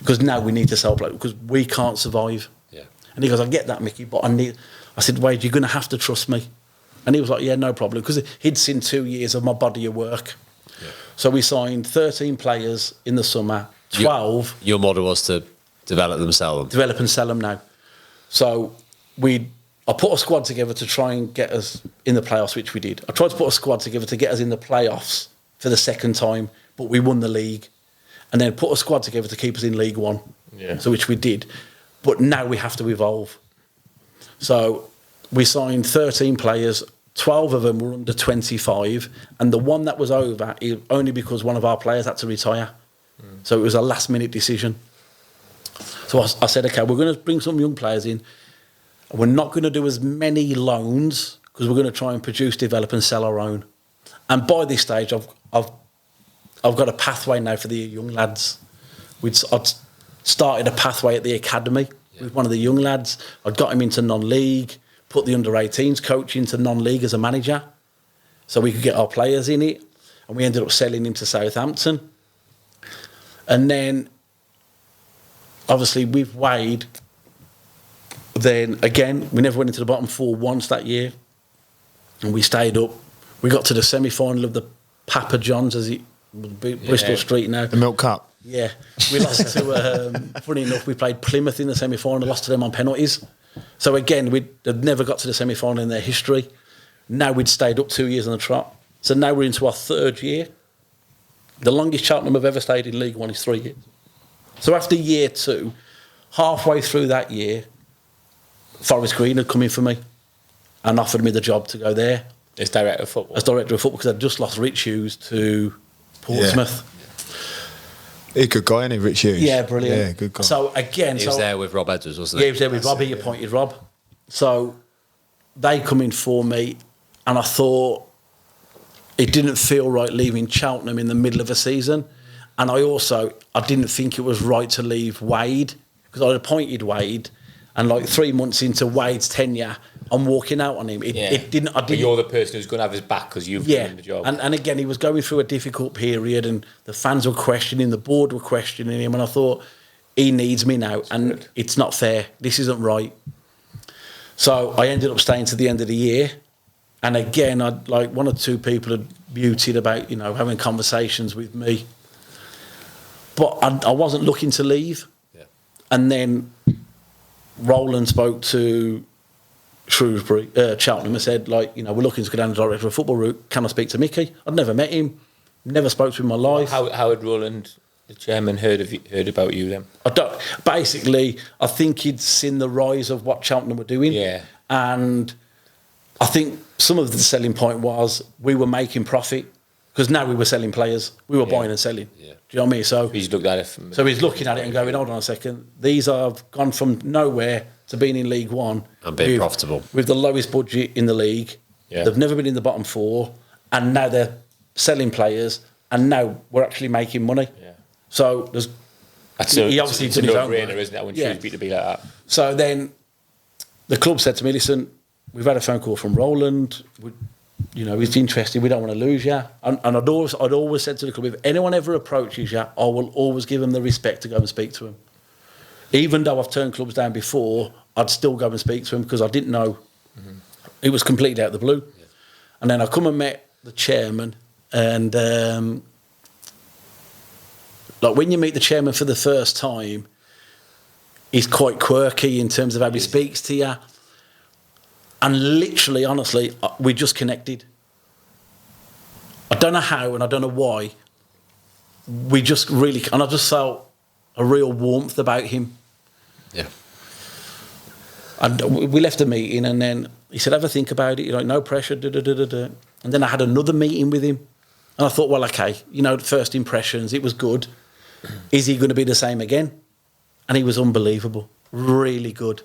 Because now we need to sell players because we can't survive." Yeah. And he goes, "I get that, Micky, but I said, "Wade, you're going to have to trust me." And he was like, "Yeah, no problem." Because he'd seen 2 years of my body of work. Yeah. So we signed 13 players in the summer, 12. Your model was to develop them, sell them. Develop and sell them now. So I put a squad together to try and get us in the playoffs, which we did. I tried to put a squad together to get us in the playoffs for the second time, but we won the league. And then put a squad together to keep us in League One, so which we did. But now we have to evolve. So we signed 13 players. 12 of them were under 25, and the one that was over only because one of our players had to retire. So it was a last-minute decision. So I said, okay, we're going to bring some young players in. We're not going to do as many loans because we're going to try and produce, develop, and sell our own. And by this stage, I've got a pathway now for the young lads. I'd started a pathway at the academy with one of the young lads. I'd got him into non-league, put the under-18s coach into non-league as a manager so we could get our players in it. And we ended up selling him to Southampton. And then, obviously, with Wade, then again, we never went into the bottom four once that year. And we stayed up. We got to the semi-final of the Papa John's, as it would be, Bristol Street now. The Milk Cup. Yeah. We lost to, funny enough, we played Plymouth in the semi-final, lost to them on penalties. So again, they'd never got to the semi-final in their history. Now we'd stayed up 2 years on the trot. So now we're into our third year. The longest Cheltenham have ever stayed in League One is 3 years. So after year 2, halfway through that year, Forest Green had come in for me and offered me the job to go there. As director of football? As director of football, because I'd just lost Rich Hughes to Portsmouth. He's a good guy, isn't he, Rich Hughes? Yeah, brilliant. Yeah, good guy. So again... He was there with Rob Edwards, wasn't he? he? Yeah, he was there with Rob. He appointed Rob. So they come in for me, and I thought it didn't feel right leaving Cheltenham in the middle of a season. And I didn't think it was right to leave Wade, because I'd appointed Wade, and like 3 months into Wade's tenure, I'm walking out on him. It didn't. But you're the person who's going to have his back because you've done the job. And again, he was going through a difficult period, and the fans were questioning, the board were questioning him, and I thought, he needs me now, and it's not fair. This isn't right. So I ended up staying to the end of the year, and again, I'd like one or two people had muted about having conversations with me, but I wasn't looking to leave. Yeah. And then Roland spoke to Shrewsbury, Cheltenham, and said, we're looking to go down the director of football route. Can I speak to Micky? I'd never met him, never spoke to him in my life. How had Roland, the chairman, heard about you then? I think he'd seen the rise of what Cheltenham were doing. Yeah. And I think some of the selling point was we were making profit because now we were selling players. We were buying and selling. Yeah. Do you know what I mean? So he's looked at it. So he's looking at it and going, hold on a second. These have gone from nowhere to being in League One. And being profitable. With the lowest budget in the league. Yeah. They've never been in the bottom four. And now they're selling players. And now we're actually making money. Yeah. So there's... He obviously it's a done his own no-brainer, work. isn't it, when Shrewsbury to be like that? So then the club said to me, listen, we've had a phone call from Roland. He's interested. We don't want to lose you. And I'd always said to the club, if anyone ever approaches you, I will always give them the respect to go and speak to him. Even though I've turned clubs down before, I'd still go and speak to him because I didn't know. Mm-hmm. It was completely out of the blue. Yeah. And then I come and met the chairman, and when you meet the chairman for the first time, he's quite quirky in terms of how he speaks to you. And literally, honestly, we just connected. I don't know how and I don't know why. We just really... And I just felt a real warmth about him. Yeah. And we left the meeting and then he said, have a think about it. No pressure, And then I had another meeting with him. And I thought, well, okay, first impressions, it was good. Is he going to be the same again? And he was unbelievable. Really good.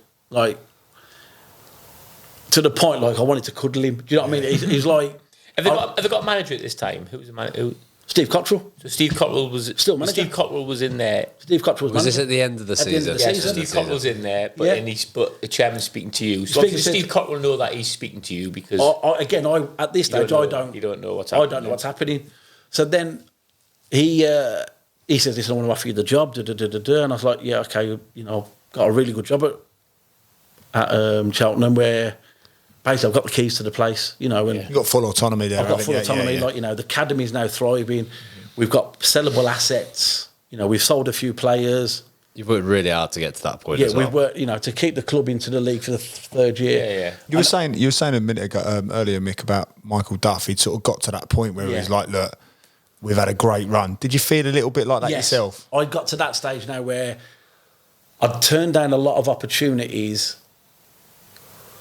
To the point, I wanted to cuddle him. Do you know what I mean? He's like... Have they got a manager at this time? Who was the manager? Steve Cottrell. So Steve Cottrell was... Still manager. Steve Cottrell was in there. Steve Cottrell was this at the end of the season? Yeah, so Steve Cottrell's in there, but the chairman's speaking to you. So Steve Cottrell know that he's speaking to you because... at this stage, you don't know what's happening. I don't know what's happening. So then he says, listen, I want to offer you the job, and I was like, yeah, okay, got a really good job at Cheltenham where basically I've got the keys to the place, and you've got full autonomy there. I've got full autonomy, the academy's now thriving. we've got sellable assets. You know, we've sold a few players. You've worked really hard to get to that point. Yeah, as well. we've worked, you know, to keep the club into the league for the third year. Yeah. You were saying a minute ago earlier, Mick, about Michael Duff. He'd sort of got to that point where he was like, look, we've had a great run. Did you feel a little bit like that yourself? I got to that stage now where I'd turned down a lot of opportunities,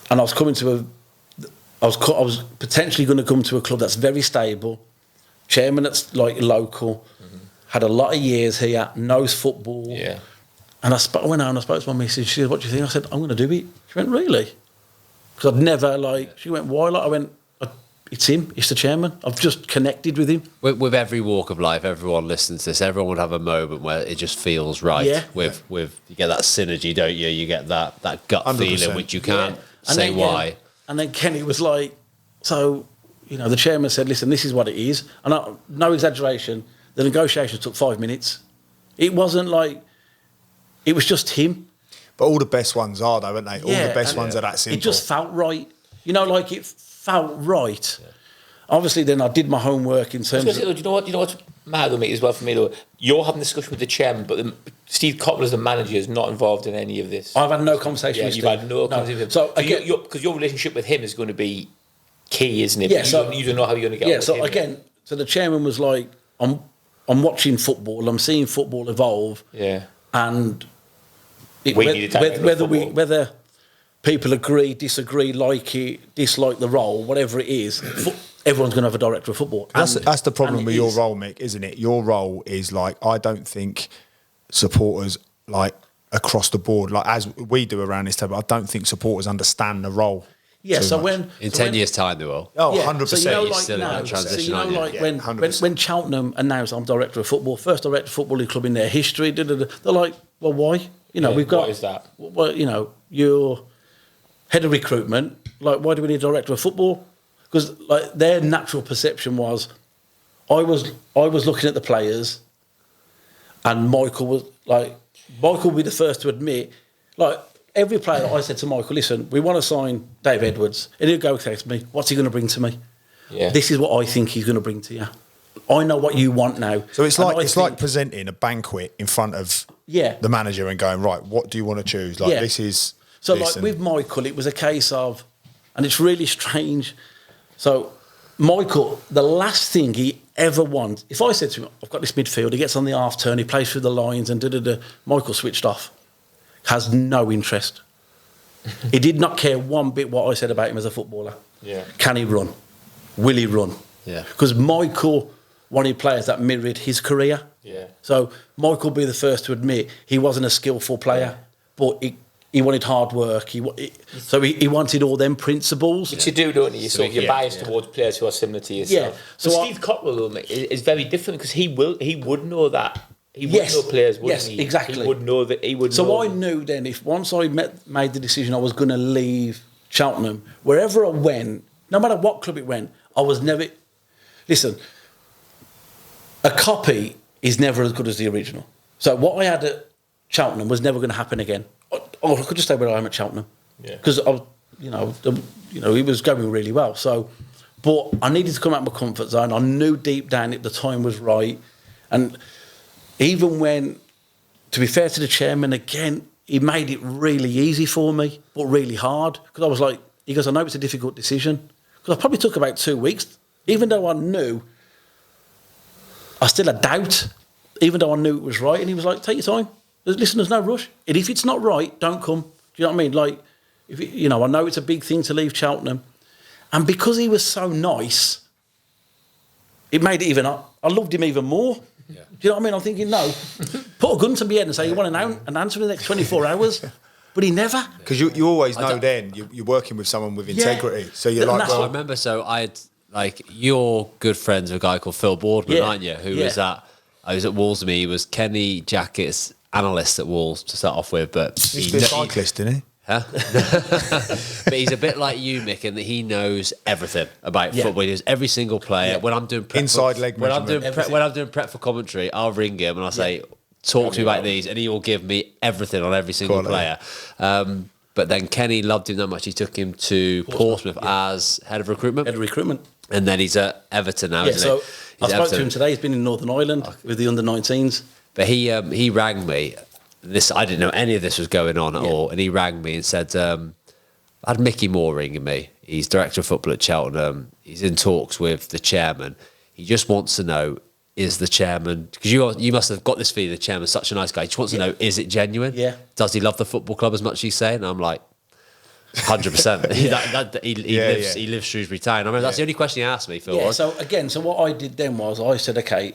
and I was potentially going to come to a club that's very stable, chairman that's like local, had a lot of years here, knows football. Yeah. And I went out and I spoke to my missus. She said, "What do you think?" I said, "I'm going to do it." She went, "Really?" Because I'd never She went, "Why?" I went, "It's him. It's the chairman. I've just connected with him." With every walk of life, everyone listens to this. Everyone would have a moment where it just feels right. Yeah. With you get that synergy, don't you? You get that gut 100%. feeling, which you can't And say then, why. And then Kenny was like, "So, you know," the chairman said, "Listen, this is what it is." And no exaggeration, the negotiations took 5 minutes. It wasn't like, it was just him. But all the best ones are, though, aren't they? All the best ones are that simple. It just felt right. You know, like it felt right. Yeah. Obviously, then I did my homework in terms of... Do you know what's mad with me as well for me, though? You're having a discussion with the chairman, but Steve Coppell, as the manager, is not involved in any of this. I've had no conversation with Steve. You've had no conversation with him. So because your relationship with him is going to be key, isn't it? Yeah, you don't know how you're going to get on with him. Again, so the chairman was like, I'm watching football, I'm seeing football evolve. Yeah. And... whether whether people agree, disagree, like it, dislike the role, whatever it is, everyone's going to have a director of football. That's the problem with your role, Mick, isn't it? Your role is like, I don't think supporters, like across the board, like as we do around this table, I don't think supporters understand the role. Yeah, so much. when... In 10 years' time, they will. Oh, yeah, 100%. So you know, You're like still in now, that transition, so you know, aren't you? like Yeah, when Cheltenham announced I'm director of football, first director of footballing club in their history, they're like, well, why? You know, we've got... What is that? Well, you know, you're head of recruitment. Like, why do we need a director of football? Because like their natural perception was, I was looking at the players, and Michael will be the first to admit, like every player that I said to Michael, listen, we want to sign Dave Edwards, and he'll go to me, what's he going to bring to me? Yeah. This is what I think he's going to bring to you. I know what you want now. So it's like presenting a banquet in front of the manager and going, right, what do you want to choose? Like this is... So like with Michael, it was a case of, and it's really strange. So Michael, the last thing he ever wants, if I said to him, I've got this midfield, he gets on the half turn, he plays through the lines and Michael switched off. Has no interest. He did not care one bit what I said about him as a footballer. Yeah. Can he run? Will he run? Yeah. Because Michael wanted players that mirrored his career. Yeah. So Michael will be the first to admit he wasn't a skillful player, but he wanted hard work. He wanted all them principles. Which you do, don't you? So you're biased towards players who are similar to yourself. Yeah. So Steve Coppell is very different because he would know that. He would know players, wouldn't he? Yes, exactly. He would know that. He would. So I knew then, if once I made the decision I was going to leave Cheltenham, wherever I went, no matter what club it went, I was never... Listen, a copy is never as good as the original. So what I had at Cheltenham was never going to happen again. I could just stay where I am at Cheltenham. Because I was, it was going really well. So, but I needed to come out of my comfort zone. I knew deep down that the time was right. And even when, to be fair to the chairman, again, he made it really easy for me, but really hard. Because I was like, he goes, I know it's a difficult decision. Because I probably took about 2 weeks, even though I knew, I still had doubt, even though I knew it was right. And he was like, take your time. Listen, there's no rush. And if it's not right, don't come. Do you know what I mean? Like, I know it's a big thing to leave Cheltenham. And because he was so nice, it made it even up. I loved him even more. Yeah. Do you know what I mean? I'm thinking, no, put a gun to my head and say, you want an answer in the next 24 hours? But he never. Because you always know then you're working with someone with integrity. So you're like, well, I remember, you're good friends with a guy called Phil Boardman, aren't you? I was at Wolseley. He was Kenny Jackett's analyst at Wolves to start off with, but he's a cyclist, isn't he? Huh? But he's a bit like you, Mick, in that he knows everything about football. He knows every single player. When I'm doing prep inside leg when I'm doing prep for commentary, I'll ring him and I'll say, talk to me about these, and he will give me everything on every single player. But then Kenny loved him that much, he took him to Portsmouth as head of recruitment. Head of recruitment. And then he's at Everton now, isn't he? I spoke to him today. He's been in Northern Ireland with the under-19s. But he rang me. I didn't know any of this was going on at all. And he rang me and said, I had Micky Moore ringing me. He's director of football at Cheltenham. He's in talks with the chairman. He just wants to know, is the chairman, because you must have got this feeling the chairman's such a nice guy. He just wants to know, is it genuine? Yeah. Does he love the football club as much as he's saying? And I'm like, 100%. He lives Shrewsbury Town. I remember that's the only question he asked me, Phil. Yeah, so what I did then was I said, okay,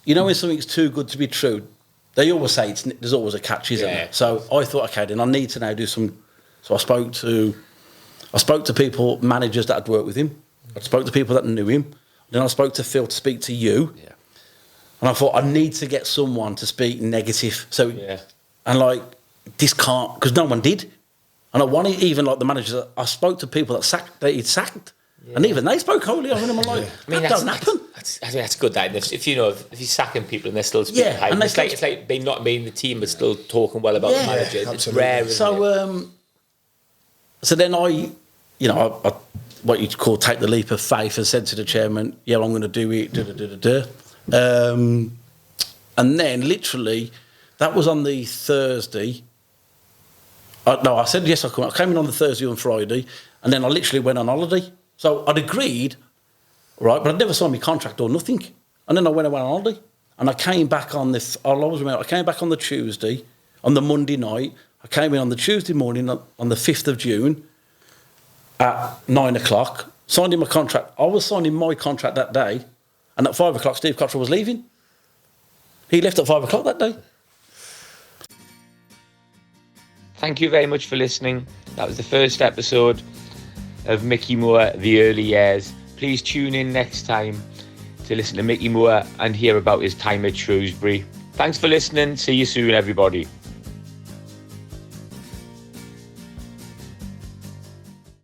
you know when something's too good to be true, they always say there's always a catch, isn't there? So I thought, okay, then I need to now do some. So I spoke to people, managers that had worked with him. I spoke to people that knew him. Then I spoke to Phil to speak to you. Yeah. And I thought, I need to get someone to speak negative. So, and like, this can't, because no one did. And I wanted, even like the managers, I spoke to people that he'd sacked. Yeah. And even they spoke highly of him. I'm like, that doesn't happen. That's good. That if you're sacking people and they're still speaking high, and it's like they not being the team but still talking well about the manager. Absolutely. It's rare. Isn't it? So then I what you'd call take the leap of faith and said to the chairman, yeah, I'm going to do it. And then literally, that was on the Thursday. I said yes, I come. I came in on the Thursday and Friday, and then I literally went on holiday. So I'd agreed, right, but I'd never signed my contract or nothing. And then I went on holiday, and I came back on this. I'll always remember. I came back on the Tuesday, on the Monday night. I came in on the Tuesday morning on the 5th of June at 9 o'clock. Signed in my contract. I was signing my contract that day, and at 5 o'clock, Steve Cottrell was leaving. He left at 5 o'clock that day. Thank you very much for listening. That was the first episode of Micky Moore, The Early Years. Please tune in next time to listen to Micky Moore and hear about his time at Shrewsbury. Thanks for listening. See you soon, everybody.